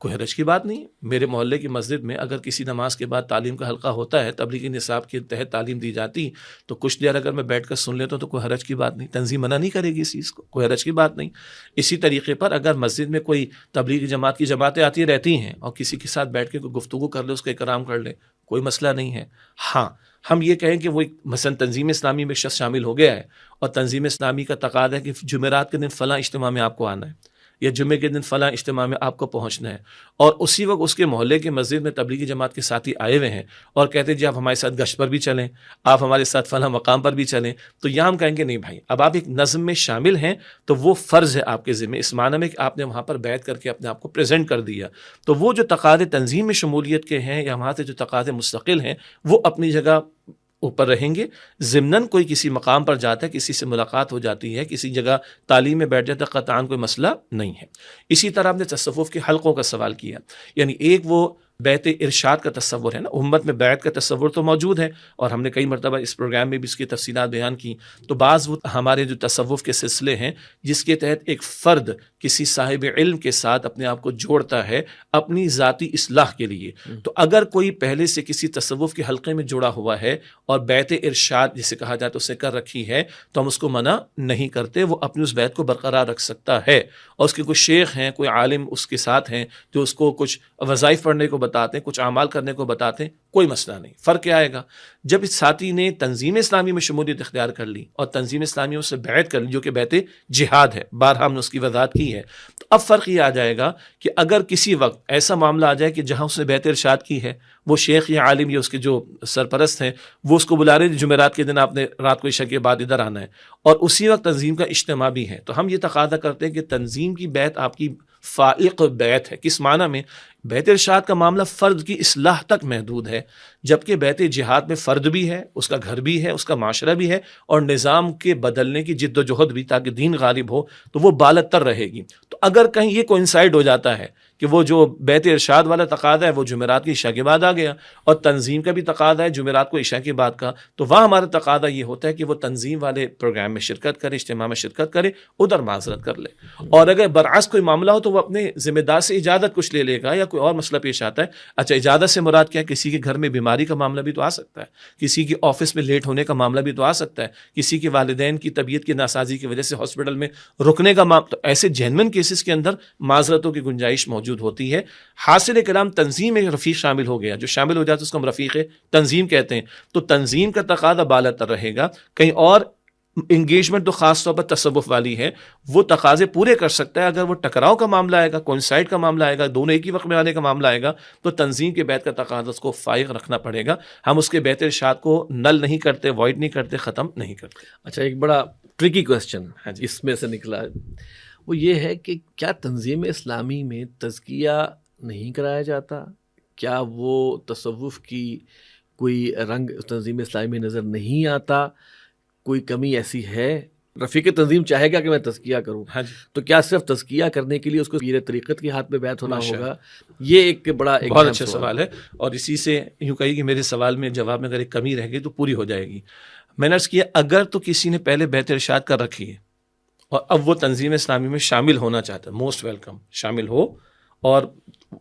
کوئی حرج کی بات نہیں۔ میرے محلے کی مسجد میں اگر کسی نماز کے بعد تعلیم کا حلقہ ہوتا ہے، تبلیغی نصاب کے تحت تعلیم دی جاتی، تو کچھ دیر اگر میں بیٹھ کر سن لیتا ہوں تو کوئی حرج کی بات نہیں، تنظیم منع نہیں کرے گی اس چیز کو، کوئی حرج کی بات نہیں۔ اسی طریقے پر اگر مسجد میں کوئی تبلیغی جماعت کی جماعتیں آتی رہتی ہیں اور کسی کے ساتھ بیٹھ کے کوئی گفتگو کر لے، اس کا اکرام کر لے، کوئی مسئلہ نہیں ہے۔ ہاں، ہم یہ کہیں کہ وہ مثلا تنظیم اسلامی میں شخص شامل ہو گیا ہے اور تنظیم اسلامی کا تقاضا ہے کہ جمعرات کے دن فلاں اجتماع میں آپ کو آنا ہے، یا جمعے کے دن فلاں اجتماع میں آپ کو پہنچنا ہے، اور اسی وقت اس کے محلے کے مسجد میں تبلیغی جماعت کے ساتھی آئے ہوئے ہیں اور کہتے ہیں جی آپ ہمارے ساتھ گشت پر بھی چلیں، آپ ہمارے ساتھ فلاں مقام پر بھی چلیں، تو یہاں ہم کہیں گے نہیں بھائی، اب آپ ایک نظم میں شامل ہیں تو وہ فرض ہے آپ کے ذمہ، اس معنی میں کہ آپ نے وہاں پر بیعت کر کے اپنے آپ کو پریزنٹ کر دیا، تو وہ جو تقاضے تنظیم میں شمولیت کے ہیں یا وہاں سے جو تقاضے مستقل ہیں وہ اپنی جگہ اوپر رہیں گے۔ ضمناً کوئی کسی مقام پر جاتا ہے، کسی سے ملاقات ہو جاتی ہے، کسی جگہ تعلیم میں بیٹھ جاتا ہے، قطعاً کوئی مسئلہ نہیں ہے۔ اسی طرح آپ نے تصوف کے حلقوں کا سوال کیا، یعنی ایک وہ بیعت ارشاد کا تصور ہے نا، امت میں بیعت کا تصور تو موجود ہے اور ہم نے کئی مرتبہ اس پروگرام میں بھی اس کی تفصیلات بیان کی، تو بعض وہ ہمارے جو تصوف کے سلسلے ہیں جس کے تحت ایک فرد کسی صاحب علم کے ساتھ اپنے آپ کو جوڑتا ہے اپنی ذاتی اصلاح کے لیے، تو اگر کوئی پہلے سے کسی تصوف کے حلقے میں جڑا ہوا ہے اور بیعت ارشاد جسے کہا جاتا ہے اسے کر رکھی ہے تو ہم اس کو منع نہیں کرتے، وہ اپنی اس بیعت کو برقرار رکھ سکتا ہے، اور اس کے کوئی شیخ ہیں، کوئی عالم اس کے ساتھ ہیں جو اس کو کچھ وظائف پڑھنے کو بتاتے ہیں, کچھ اعمال کرنے کو بتاتے ہیں, کوئی مسئلہ نہیں. فرق کیا آئے گا جب اس ساتھی نے تنظیم اسلامی میں شمولیت اختیار کر لی اور تنظیم اسلامی سے بیعت کر لی, جو کہ بیعت جہاد ہے, بارہا ہم نے اس کی وضاحت کی ہے. تو اب فرق یہ آ جائے گا کہ اگر کسی وقت ایسا معاملہ آ جائے کہ جہاں اس نے بیعت ارشاد کی ہے, وہ شیخ یا عالم یا اس کے جو سرپرست ہیں وہ اس کو بلا رہے ہیں جمعرات کے دن آپ نے رات کو عشاء کے بعد ادھر آنا ہے, اور اسی وقت تنظیم کا اجتماع بھی ہے, تو ہم یہ تقاضا کرتے ہیں کہ تنظیم کی بیعت آپ کی فائق بیعت ہے. کس معنی میں؟ بیعت ارشاد کا معاملہ فرد کی اصلاح تک محدود ہے, جبکہ بیعت جہاد میں فرد بھی ہے, اس کا گھر بھی ہے, اس کا معاشرہ بھی ہے, اور نظام کے بدلنے کی جد و جہد بھی, تاکہ دین غالب ہو تو وہ بالتر رہے گی. تو اگر کہیں یہ کوئنسائڈ ہو جاتا ہے کہ وہ جو بیعت ارشاد والا تقاضا ہے وہ جمعرات کی عشاء کے بعد آ گیا, اور تنظیم کا بھی تقاضا ہے جمعرات کو عشاء کے بعد کا, تو وہاں ہمارا تقاضا یہ ہوتا ہے کہ وہ تنظیم والے پروگرام میں شرکت کرے, اجتماع میں شرکت کرے, ادھر معذرت کر لے. اور اگر برعکس کوئی معاملہ ہو تو وہ اپنے ذمہ دار سے اجازت کچھ لے لے گا, یا کوئی اور مسئلہ پیش آتا ہے. اچھا, اجازت سے مراد کیا ہے؟ کسی کے گھر میں بیماری کا معاملہ بھی تو آ سکتا ہے, کسی کی آفس میں لیٹ ہونے کا معاملہ بھی تو آ سکتا ہے, کسی کے والدین کی طبیعت کی ناسازی کی وجہ سے ہاسپٹل میں رکنے کا معاملہ. تو ایسے جینوئن کیسز کے اندر معذرتوں کی گنجائش موجود ہوتی ہے. حاصل کلام تنظیم میں رفیق شامل ہو گیا, جو شامل ہو جاتا ہے اس کو ہم رفیق تنظیم کہتے ہیں, تو تنظیم کا تقاضا بالاتر رہے گا. کہیں اور انگیجمنٹ تو خاص طور پر تصوف والی ہے, وہ تقاضے پورے کر سکتا ہے. اگر وہ ٹکراؤ کا معاملہ آئے گا, کوئنسائڈ کا معاملہ آئے گا, دونوں ایک ہی وقت میں آنے کا معاملہ آئے گا, تو تنظیم کے بیعت کا تقاضا اس کو فائق رکھنا پڑے گا. ہم اس کے بیعت ارشاد کو نل نہیں کرتے, وائڈ نہیں کرتے, ختم نہیں کرتے. اچھا, ایک بڑا ٹرکی کوسچن اس میں سے نکلا, وہ یہ ہے کہ کیا تنظیم اسلامی میں تزکیہ نہیں کرایا جاتا؟ کیا وہ تصوف کی کوئی رنگ تنظیم اسلامی میں نظر نہیں آتا؟ کوئی کمی ایسی ہے؟ رفیق تنظیم چاہے گا کہ میں تزکیہ کروں, تو کیا صرف تزکیہ کرنے کے لیے اس کو پیر طریقت کے ہاتھ میں بیعت ہونا ہوگا؟ یہ ایک بڑا بہت اچھا سوال ہے, اور اسی سے یوں کہیے کہ میرے سوال میں جواب میں اگر ایک کمی رہ گئی تو پوری ہو جائے گی. میں نے عرض کیا, اگر تو کسی نے پہلے بیعت ارشاد کر رکھی ہے اور اب وہ تنظیم اسلامی میں شامل ہونا چاہتا ہے, موسٹ ویلکم, شامل ہو اور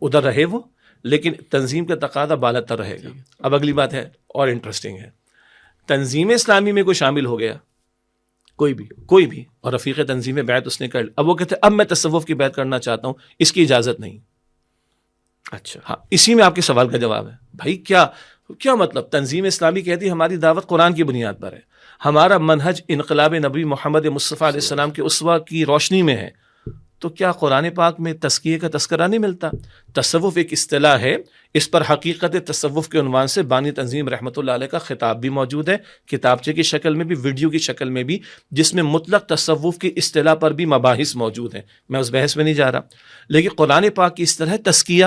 ادھر رہے وہ, لیکن تنظیم کا تقاضا بالاتر رہے گا. اب اگلی بات ہے اور انٹرسٹنگ ہے, تنظیم اسلامی میں کوئی شامل ہو گیا, کوئی بھی اور رفیق تنظیم میں بیعت اس نے کر لی, اب وہ کہتے ہیں اب میں تصوف کی بیعت کرنا چاہتا ہوں, اس کی اجازت نہیں. اچھا, ہاں, اسی میں آپ کے سوال کا جواب ہے. بھائی کیا مطلب؟ تنظیم اسلامی کہتی ہے ہماری دعوت قرآن کی بنیاد پر ہے, ہمارا منہج انقلاب نبی محمد مصطفیٰ علیہ السلام کے اسوہ کی روشنی میں ہے, تو کیا قرآن پاک میں تزکیے کا تذکرہ نہیں ملتا؟ تصوف ایک اصطلاح ہے, اس پر حقیقت تصوف کے عنوان سے بانی تنظیم رحمۃ اللہ علیہ کا خطاب بھی موجود ہے, کتابچے کی شکل میں بھی, ویڈیو کی شکل میں بھی, جس میں مطلق تصوف کی اصطلاح پر بھی مباحث موجود ہیں. میں اس بحث میں نہیں جا رہا, لیکن قرآن پاک کی اصطلاح ہے تزکیہ.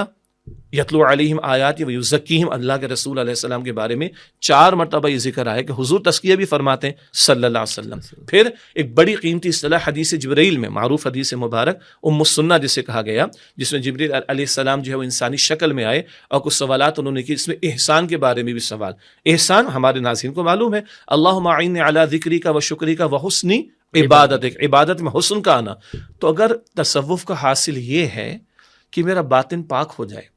یتلو علیہم آیات و یزکیہم, اللہ کے رسول علیہ السلام کے بارے میں 4 مرتبہ یہ ذکر آیا کہ حضور تزکیہ بھی فرماتے ہیں صلی اللہ علیہ وسلم. پھر ایک بڑی قیمتی اصطلاح حدیث جبرائیل میں, معروف حدیث مبارک ام السنہ جسے کہا گیا, جس میں جبرائیل علیہ السلام جو ہے وہ انسانی شکل میں آئے اور کچھ سوالات انہوں نے کی. اس میں احسان کے بارے میں بھی سوال. احسان ہمارے ناظرین کو معلوم ہے, اللہم اعنی علی ذکری کا و شکری کا و حسنی عبادت, عبادت میں حسن کا آنا. تو اگر تصوف کا حاصل یہ ہے کہ میرا باطن پاک ہو جائے,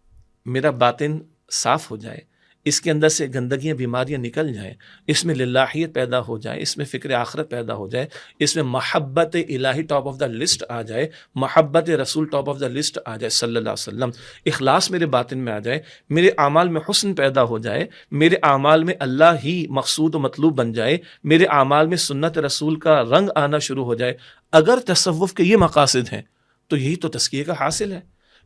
میرا باطن صاف ہو جائے, اس کے اندر سے گندگیاں بیماریاں نکل جائیں, اس میں للہیت پیدا ہو جائے, اس میں فکر آخرت پیدا ہو جائے, اس میں محبت الہی ٹاپ آف دا لسٹ آ جائے, محبت رسول ٹاپ آف دا لسٹ آ جائے صلی اللہ علیہ وسلم, اخلاص میرے باطن میں آ جائے, میرے اعمال میں حسن پیدا ہو جائے, میرے اعمال میں اللہ ہی مقصود و مطلوب بن جائے, میرے اعمال میں سنت رسول کا رنگ آنا شروع ہو جائے. اگر تصوف کے یہ مقاصد ہیں تو یہی تو تزکیے کا حاصل ہے,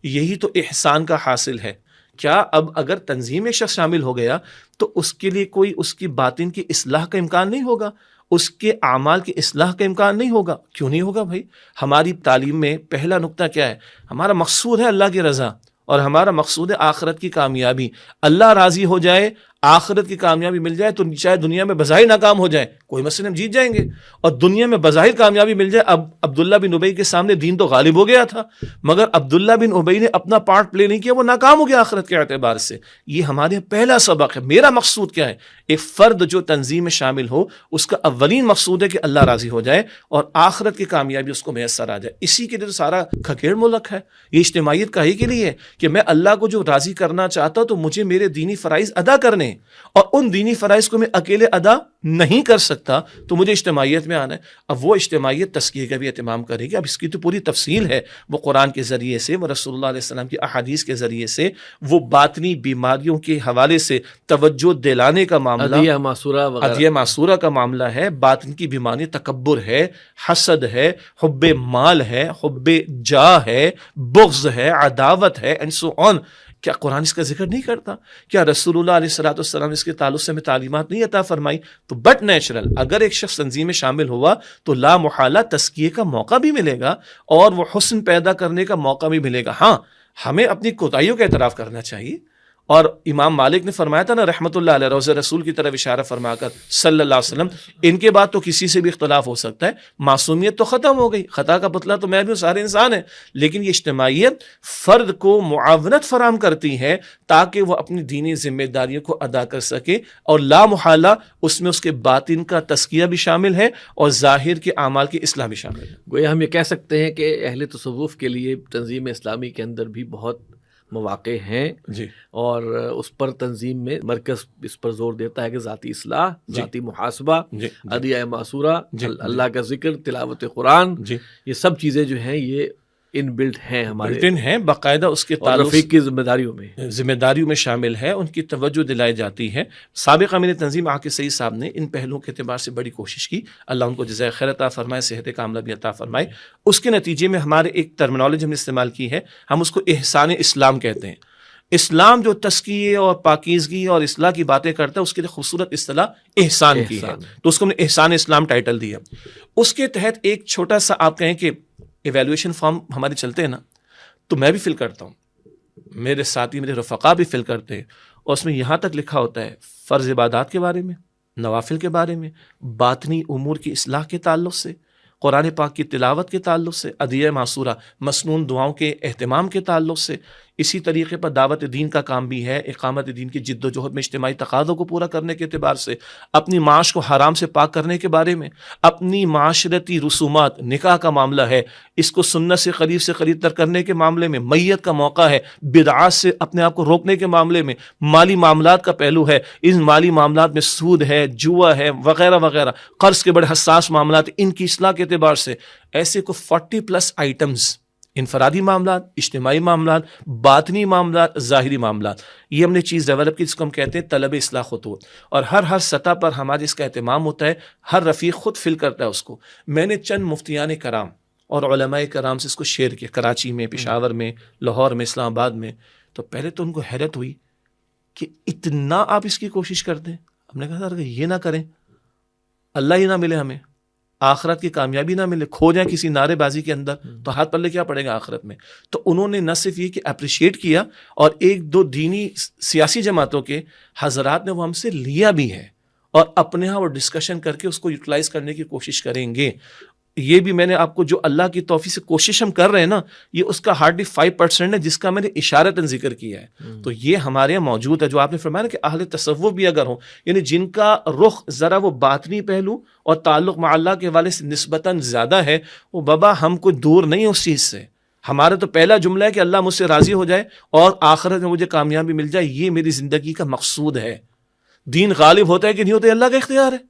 یہی تو احسان کا حاصل ہے. کیا اب اگر تنظیم میں شخص شامل ہو گیا تو اس کے لیے کوئی اس کی باطن کی اصلاح کا امکان نہیں ہوگا, اس کے اعمال کی اصلاح کا امکان نہیں ہوگا؟ کیوں نہیں ہوگا بھائی؟ ہماری تعلیم میں پہلا نقطہ کیا ہے؟ ہمارا مقصود ہے اللہ کی رضا, اور ہمارا مقصود ہے آخرت کی کامیابی. اللہ راضی ہو جائے, آخرت کی کامیابی مل جائے, تو چاہے دنیا میں بظاہر ناکام ہو جائے کوئی مسئلہ, ہم جیت جائیں گے. اور دنیا میں بظاہر کامیابی مل جائے, اب عبداللہ بن ابی کے سامنے دین تو غالب ہو گیا تھا, مگر عبداللہ بن ابی نے اپنا پارٹ پلے نہیں کیا, وہ ناکام ہو گیا آخرت کے اعتبار سے. یہ ہمارے پہلا سبق ہے. میرا مقصود کیا ہے؟ ایک فرد جو تنظیم میں شامل ہو, اس کا اولین مقصود ہے کہ اللہ راضی ہو جائے اور آخرت کی کامیابی اس کو میسر آ جائے. اسی کے لیے تو سارا کھکیڑ ملک ہے. یہ اجتماعیت کہیں کے لیے ہے کہ میں اللہ کو جو راضی کرنا چاہتا ہوں تو مجھے میرے دینی فرائض ادا کرنے, ہیں اور ان دینی فرائض کو میں اکیلے ادا نہیں کر سکتا تو مجھے اجتماعیت میں آنا ہے. اب وہ اجتماعیت تزکیے کا بھی اہتمام کرے گی. اب اس کی تو پوری تفصیل ہے, وہ قرآن کے ذریعے سے, وہ رسول اللہ علیہ السلام کی احادیث کے ذریعے سے, وہ باطنی بیماریوں کے حوالے سے توجہ دلانے کا معاملہ, ادیہ معصورہ کا معاملہ ہے, باطن کی بیماری تکبر ہے, حسد ہے, حب مال ہے, حب جاہ ہے, بغض ہے, عداوت ہے, اینڈ سو آن. کیا قرآن اس کا ذکر نہیں کرتا؟ کیا رسول اللہ علیہ السلام اس کے تعلق سے ہمیں تعلیمات نہیں عطا فرمائی؟ تو بٹ نیچرل اگر ایک شخص تنظیم میں شامل ہوا تو لا محالہ تزکیے کا موقع بھی ملے گا اور وہ حسن پیدا کرنے کا موقع بھی ملے گا. ہاں, ہمیں اپنی کوتاہیوں کا اعتراف کرنا چاہیے. اور امام مالک نے فرمایا تھا نا رحمت اللہ علیہ, روضہ رسول کی طرف اشارہ فرما کر صلی اللہ علیہ وسلم, ان کے بعد تو کسی سے بھی اختلاف ہو سکتا ہے, معصومیت تو ختم ہو گئی, خطا کا پتلا تو میں بھی ہوں, سارے انسان ہیں, لیکن یہ اجتماعیت فرد کو معاونت فراہم کرتی ہے تاکہ وہ اپنی دینی ذمہ داریوں کو ادا کر سکے, اور لا محالہ اس میں اس کے باطن کا تزکیہ بھی شامل ہے اور ظاہر کے اعمال کی اصلاح بھی شامل ہے. گویا ہم یہ کہہ سکتے ہیں کہ اہل تصوف کے لیے تنظیم اسلامی کے اندر بھی بہت مواقع ہیں جی, اور اس پر تنظیم میں مرکز اس پر زور دیتا ہے کہ ذاتی اصلاح, ذاتی محاسبہ, ادیہ معصورہ, اللہ کا ذکر, تلاوت قرآن, یہ سب چیزیں جو ہیں یہ ان بلٹ ہیں, ہمارے ہیں باقاعدہ اس کے تعلق رفیق کی ذمہ داریوں میں شامل ہے, ان کی توجہ دلائی جاتی ہے. سابق امیر تنظیم عاقل سعید صاحب نے ان پہلوؤں کے اعتبار سے بڑی کوشش کی, اللہ ان کو جزائے خیر عطا فرمائے, صحت کاملہ بھی عطا فرمائے. اس کے نتیجے میں ہمارے ایک ٹرمینالوجی ہم نے استعمال کی ہے, ہم اس کو احسان اسلام کہتے ہیں. اسلام جو تزکیے اور پاکیزگی اور اصلاح کی باتیں کرتا ہے اس کے لیے خوبصورت اصطلاح احسان کی ہے, تو اس کو ہم نے احسان اسلام ٹائٹل دیا. اس کے تحت ایک چھوٹا سا آپ کہیں کہ ایویلویشن فارم ہمارے چلتے ہیں نا, تو میں بھی فل کرتا ہوں, میرے ساتھی میرے رفقا بھی فل کرتے ہیں, اور اس میں یہاں تک لکھا ہوتا ہے فرض عبادات کے بارے میں, نوافل کے بارے میں, باطنی امور کی اصلاح کے تعلق سے, قرآن پاک کی تلاوت کے تعلق سے, ادیہ معصورہ مسنون دعاؤں کے اہتمام کے تعلق سے. اسی طریقے پر دعوت دین کا کام بھی ہے, اقامت دین کی جد و جہد میں اجتماعی تقاضوں کو پورا کرنے کے اعتبار سے, اپنی معاش کو حرام سے پاک کرنے کے بارے میں, اپنی معاشرتی رسومات, نکاح کا معاملہ ہے, اس کو سنت سے قریب تر کرنے کے معاملے میں, میت کا موقع ہے, بدعات سے اپنے آپ کو روکنے کے معاملے میں, مالی معاملات کا پہلو ہے, ان مالی معاملات میں سود ہے, جوا ہے, وغیرہ وغیرہ, قرض کے بڑے حساس معاملات, ان کی اصلاح کے اعتبار سے ایسے کو 40+ آئٹمز, انفرادی معاملات, اجتماعی معاملات, باطنی معاملات, ظاہری معاملات, یہ ہم نے چیز ڈیولپ کی جس کو ہم کہتے ہیں طلب اصلاح خطوط. اور ہر سطح پر ہمارے اس کا اہتمام ہوتا ہے, ہر رفیق خود فل کرتا ہے اس کو. میں نے چند مفتیان کرام اور علماء کرام سے اس کو شیئر کیا, کراچی میں, پشاور میں, لاہور میں, اسلام آباد میں. تو پہلے تو ان کو حیرت ہوئی کہ اتنا آپ اس کی کوشش کرتے ہیں. ہم نے کہا سر یہ نہ کریں, اللہ ہی نہ ملے ہمیں, آخرت کی کامیابی نہ ملے, کھو جائیں کسی نعرے بازی کے اندر, تو ہاتھ پلے کیا پڑے گا آخرت میں. تو انہوں نے نہ صرف یہ کہ اپریشیٹ کیا, اور 1-2 دینی سیاسی جماعتوں کے حضرات نے وہ ہم سے لیا بھی ہے, اور اپنے ہاں وہ ڈسکشن کر کے اس کو یوٹیلائز کرنے کی کوشش کریں گے. یہ بھی میں نے آپ کو جو اللہ کی توفیق سے کوشش ہم کر رہے ہیں نا, یہ اس کا ہارڈلی 5% ہے جس کا میں نے اشارتاً ذکر کیا ہے. تو یہ ہمارے یہاں موجود ہے, جو آپ نے فرمایا نا کہ اہل تصوف بھی اگر ہوں, یعنی جن کا رخ ذرا وہ باطنی پہلو اور تعلق مع اللہ کے والے سے نسبتاً زیادہ ہے, وہ بابا ہم کوئی دور نہیں اس چیز سے. ہمارا تو پہلا جملہ ہے کہ اللہ مجھ سے راضی ہو جائے اور آخرت میں مجھے کامیابی مل جائے, یہ میری زندگی کا مقصود ہے. دین غالب ہوتا ہے کہ نہیں ہوتا, ہے اللہ کا اختیار ہے.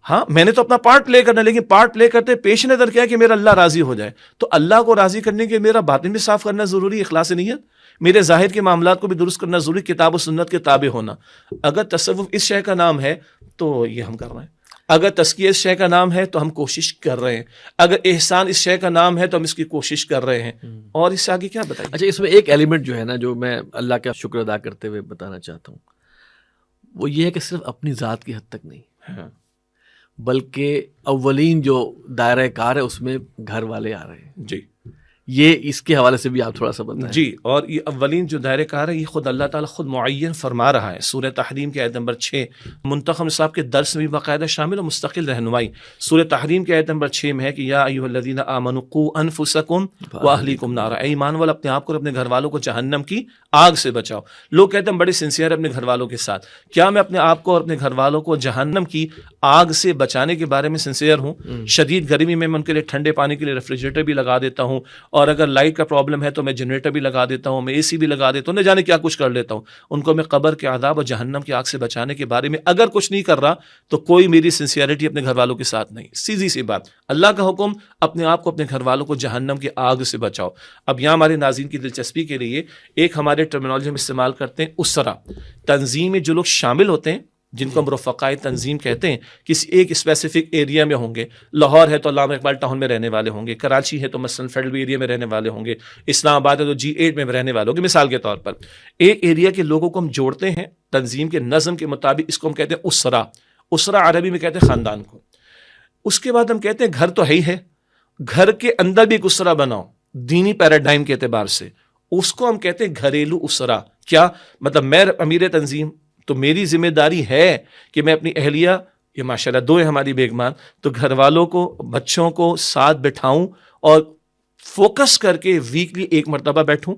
ہاں, میں نے تو اپنا پارٹ پلے کرنا, لیکن پارٹ پلے کرتے پیش نظر کیا کہ میرا اللہ راضی ہو جائے. تو اللہ کو راضی کرنے کے میرا باطن بھی صاف کرنا ضروری, اخلاص نیت, میرے ظاہر کے معاملات کو بھی درست کرنا ضروری, کتاب و سنت کے تابع ہونا. اگر تصوف اس شے کا نام ہے تو یہ ہم کر رہے ہیں, اگر تزکیہ اس شے کا نام ہے تو ہم کوشش کر رہے ہیں, اگر احسان اس شے کا نام ہے تو ہم اس کی کوشش کر رہے ہیں. اور اس سے آگے کیا بتائیں. اچھا, اس میں ایک ایلیمنٹ جو ہے نا, جو میں اللہ کا شکر ادا کرتے ہوئے بتانا چاہتا ہوں, وہ یہ ہے کہ صرف اپنی ذات کی حد تک نہیں, بلکہ اولین جو دائرہ کار ہے اس میں گھر والے آ رہے ہیں. جی, یہ اس کے حوالے سے بھی آپ تھوڑا سا بتائیں. جی, اور یہ اولین جو دائرہ کار ہے یہ خود اللہ تعالیٰ خود معین فرما رہا ہے. سورہ تحریم کے آیت نمبر 6 منتخب صاحب کے درس میں بھی باقاعدہ شامل اور مستقل رہنمائی. سورہ تحریم کے آیت نمبر 6 میں ہے کہ یا ایھا الذین آمنوا قوا انفسکم واہلیکم نارا, اے ایمان والو اپنے آپ کو اور اپنے گھر والوں کو جہنم کی آگ سے بچاؤ. لوگ کہتے ہیں بڑے سنسیئر اپنے گھر والوں کے ساتھ, کیا میں اپنے آپ کو اور اپنے گھر والوں کو جہنم کی آگ سے بچانے کے بارے میں سنسیئر ہوں؟ شدید گرمی میں ان کے لیے ٹھنڈے پانی کے لیے ریفریجریٹر بھی لگا دیتا ہوں, اور اگر لائٹ کا پرابلم ہے تو میں جنریٹر بھی لگا دیتا ہوں, میں اے سی بھی لگا دیتا ہوں, نہ جانے کیا کچھ کر لیتا ہوں. ان کو میں قبر کے عذاب اور جہنم کی آگ سے بچانے کے بارے میں اگر کچھ نہیں کر رہا تو کوئی میری سنسیئرٹی اپنے گھر والوں کے ساتھ نہیں. سیدھی سی بات, اللہ کا حکم, اپنے آپ کو اپنے گھر والوں کو جہنم کی آگ سے بچاؤ. اب یہاں ہمارے ناظرین کی دلچسپی کے لیے ایک ہمارے ٹرمینالوجی ہم استعمال کرتے ہیں اسرا. تنظیم میں جو لوگ شامل ہوتے ہیں جن کو ہم رفقائے تنظیم کہتے ہیں, کسی ایک اسپیسیفک ایریا میں ہوں گے. لاہور ہے تو علامہ اقبال ٹاؤن میں رہنے والے ہوں گے, کراچی ہے تو مثلا فیڈرل ایریا میں رہنے والے ہوں گے, اسلام آباد ہے تو G8 میں رہنے والے ہوں گے. مثال کے طور پر ایک ایریا کے لوگوں کو ہم جوڑتے ہیں تنظیم کے نظم کے مطابق, اس کو ہم کہتے ہیں اسرا. اسرا عربی میں کہتے ہیں خاندان کو. اس کے بعد ہم کہتے ہیں گھر تو ہے ہی ہے, گھر کے اندر بھی ایک اسرا بناؤ دینی پیراڈائم کے اعتبار سے, اس کو ہم کہتے ہیں گھریلو اسرا. کیا مطلب, میں امیر تنظیم تو میری ذمہ داری ہے کہ میں اپنی اہلیہ, یہ ماشاءاللہ 2 ہے ہماری بیگمان, تو گھر والوں کو بچوں کو ساتھ بٹھاؤں اور فوکس کر کے ویکلی 1 مرتبہ بیٹھوں,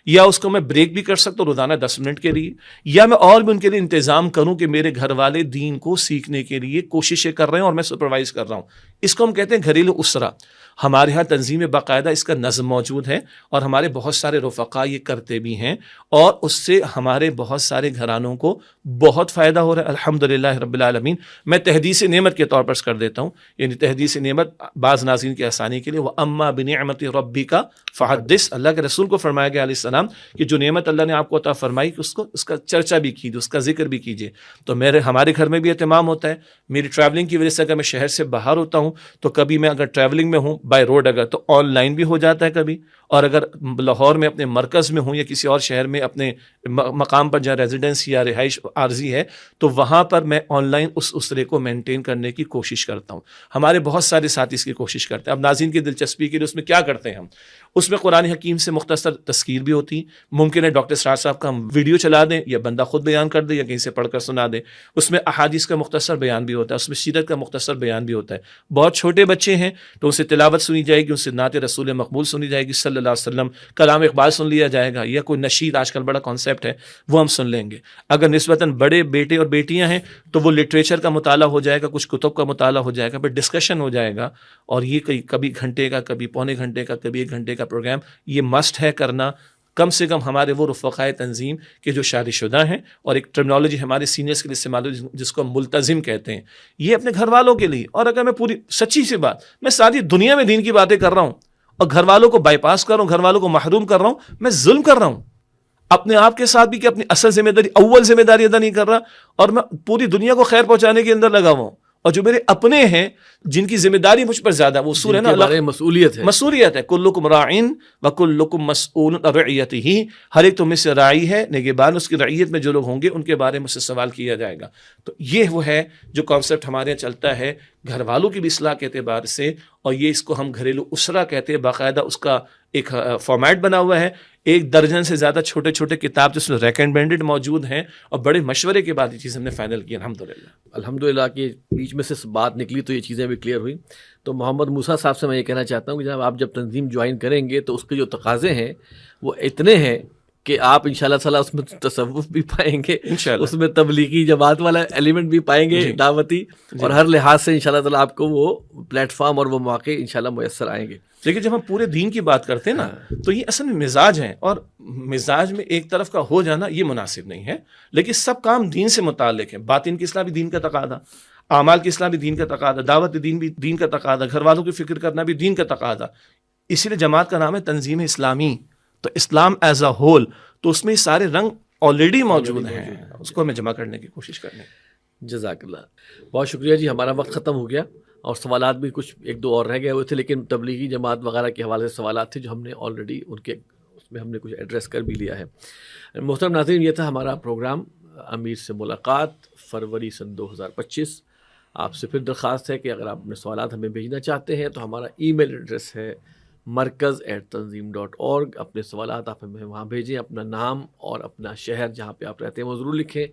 یا اس کو میں بریک بھی کر سکتا ہوں روزانہ 10 منٹ کے لیے, یا میں اور بھی ان کے لیے انتظام کروں کہ میرے گھر والے دین کو سیکھنے کے لیے کوششیں کر رہے ہیں اور میں سپروائز کر رہا ہوں. اس کو ہم کہتے ہیں گھریلو اسرا. ہمارے ہاں تنظیم میں باقاعدہ اس کا نظم موجود ہے اور ہمارے بہت سارے رفقا یہ کرتے بھی ہیں, اور اس سے ہمارے بہت سارے گھرانوں کو بہت فائدہ ہو رہا ہے الحمدللہ رب العالمین. میں تحدیث نعمت کے طور پر کر دیتا ہوں, یعنی تحدیث نعمت بعض ناظرین کی آسانی کے لیے, وہ اما بنعمت ربک فحدث. اللہ کے رسول کو فرمایا گیا علیہ السلام کہ جو نعمت اللہ نے آپ کو عطا فرمائی کہ اس کا چرچا بھی کیجیے, اس کا ذکر بھی کیجیے. تو ہمارے گھر میں بھی اہتمام ہوتا ہے. میری ٹریولنگ کی وجہ سے اگر میں شہر سے باہر ہوتا ہوں تو کبھی میں اگر ٹریولنگ میں ہوں بائی روڈ اگر, تو آن لائن بھی ہو جاتا ہے کبھی, اور اگر لاہور میں اپنے مرکز میں ہوں یا کسی اور شہر میں اپنے مقام پر جہاں ریزیڈنس یا رہائش عارضی ہے تو وہاں پر میں آن لائن اس اسرے کو مینٹین کرنے کی کوشش کرتا ہوں. ہمارے بہت سارے ساتھی اس کی کوشش کرتے ہیں. اب ناظرین کی دلچسپی کے لیے اس میں کیا کرتے ہیں ہم, اس میں قرآن حکیم سے مختصر تذکیر بھی ہوتی. ممکن ہے ڈاکٹر سراج صاحب کا ہم ویڈیو چلا دیں یا بندہ خود بیان کر دے یا کہیں سے پڑھ کر سنا دے. اس میں احادیث کا مختصر بیان بھی ہوتا ہے, اس میں سیرت کا مختصر بیان بھی ہوتا ہے. بہت چھوٹے بچے ہیں تو ان سے تلاوت سنی جائے گی, ان سے نعت رسول مقبول سنی جائے گی صلی اللہ علیہ وسلم, کلام اقبال سن لیا جائے گا, یا کوئی نشید آج کل بڑا کانسیپٹ ہے وہ ہم سن لیں گے. اگر نسبتاً بڑے بیٹے اور بیٹیاں ہیں تو وہ لٹریچر کا مطالعہ ہو جائے گا, کچھ کتب کا مطالعہ ہو جائے گا, پھر ڈسکشن ہو جائے گا. اور یہ کبھی گھنٹے کا, کبھی پونے گھنٹے کا, کبھی 1 گھنٹے کا پروگرام, یہ مسٹ ہے کرنا. کم سے کم ہمارے وہ رفقائے تنظیم کے جو شادی شدہ ہیں, اور ایک ٹرمینالوجی ہمارے سینئرس کے لیے استعمال ہوتی ہے جس کو ہم ملتزم کہتے ہیں, یہ اپنے گھر والوں کے لیے. اور اگر میں پوری سچی سی بات, میں ساری دنیا میں دین کی باتیں کر رہا ہوں اور گھر والوں کو بائی پاس کر رہا ہوں, گھر والوں کو محروم کر رہا ہوں, میں ظلم کر رہا ہوں اپنے آپ کے ساتھ بھی کہ اپنی اصل ذمہ داری, اول ذمہ داری ادا نہیں کر رہا, اور میں پوری دنیا کو خیر پہنچانے کے اندر لگا ہوا ہوں. اور جو میرے اپنے ہیں جن کی ذمہ داری مجھ پر زیادہ, وہ اصول ہے نا, مسئولیت ہے. کلکم راعٍ وکلکم مسئول عن رعیتہ, ہر ایک تم میں سے راعی ہے, نگہبان اس کی رعیت میں جو لوگ ہوں گے ان کے بارے میں مجھ سے سوال کیا جائے گا. تو یہ وہ ہے جو کانسیپٹ ہمارے یہاں چلتا ہے گھر والوں کی بھی اصلاح کے اعتبار سے, اور یہ اس کو ہم گھریلو اسرا کہتے ہیں. باقاعدہ اس کا ایک فارمیٹ بنا ہوا ہے, 1 درجن سے زیادہ چھوٹے چھوٹے کتاب جس میں ریکمینڈڈ موجود ہیں, اور بڑے مشورے کے بعد یہ چیز ہم نے فائنل کی الحمدللہ کہ بیچ میں سے بات نکلی تو یہ چیزیں بھی کلیئر ہوئی. تو محمد موسیٰ صاحب سے میں یہ کہنا چاہتا ہوں کہ جب آپ تنظیم جوائن کریں گے تو اس کے جو تقاضے ہیں وہ اتنے ہیں کہ آپ انشاءاللہ تعالیٰ اس میں تصوف بھی پائیں گے, اس میں تبلیغی جماعت والا ایلیمنٹ بھی پائیں گے, دعوتی, اور ہر لحاظ سے انشاءاللہ تعالیٰ آپ کو وہ پلیٹ فارم اور وہ مواقع انشاءاللہ میسر آئیں گے. لیکن جب ہم پورے دین کی بات کرتے ہیں نا تو یہ اصل میں مزاج ہیں, اور مزاج میں ایک طرف کا ہو جانا یہ مناسب نہیں ہے. لیکن سب کام دین سے متعلق ہے. باطن کی اصلاح بھی دین کا تقاضا, اعمال کی اصلاح بھی دین کا تقاضا, دعوت دین بھی دین کا تقاضا, گھر والوں کی فکر کرنا بھی دین کا تقاضا. اسی لیے جماعت کا نام ہے تنظیم اسلامی. تو اسلام ایز اے ہول, تو اس میں سارے رنگ آلریڈی موجود ہیں, اس کو ہمیں جمع کرنے کی کوشش کریں. جزاک اللہ, بہت شکریہ جی. ہمارا وقت ختم ہو گیا اور سوالات بھی کچھ 1-2 اور رہ گئے ہوئے تھے, لیکن تبلیغی جماعت وغیرہ کے حوالے سے سوالات تھے جو ہم نے آلریڈی ان کے اس میں ہم نے کچھ ایڈریس کر بھی لیا ہے. محترم ناظرین, یہ تھا ہمارا پروگرام امیر سے ملاقات فروری سن 2025. آپ سے پھر درخواست ہے کہ اگر آپ اپنے سوالات ہمیں بھیجنا چاہتے ہیں تو ہمارا ای میل ایڈریس ہے markaz@tanzeem.org. اپنے سوالات آپ ہمیں وہاں بھیجیں, اپنا نام اور اپنا شہر جہاں پہ آپ رہتے ہیں وہ ضرور لکھیں,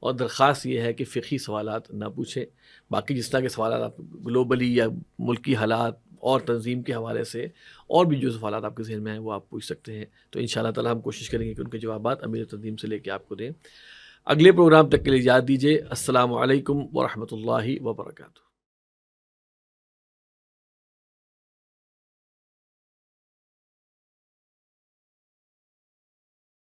اور درخواست یہ ہے کہ فقہی سوالات نہ پوچھیں. باقی جس طرح کے سوالات آپ گلوبلی یا ملکی حالات اور تنظیم کے حوالے سے اور بھی جو سوالات آپ کے ذہن میں ہیں وہ آپ پوچھ سکتے ہیں. تو انشاءاللہ تعالی ہم کوشش کریں گے کہ ان کے جوابات امیر تنظیم سے لے کے آپ کو دیں. اگلے پروگرام تک کے لیے اجازت دیجیے. السلام علیکم ورحمۃ اللہ وبرکاتہ.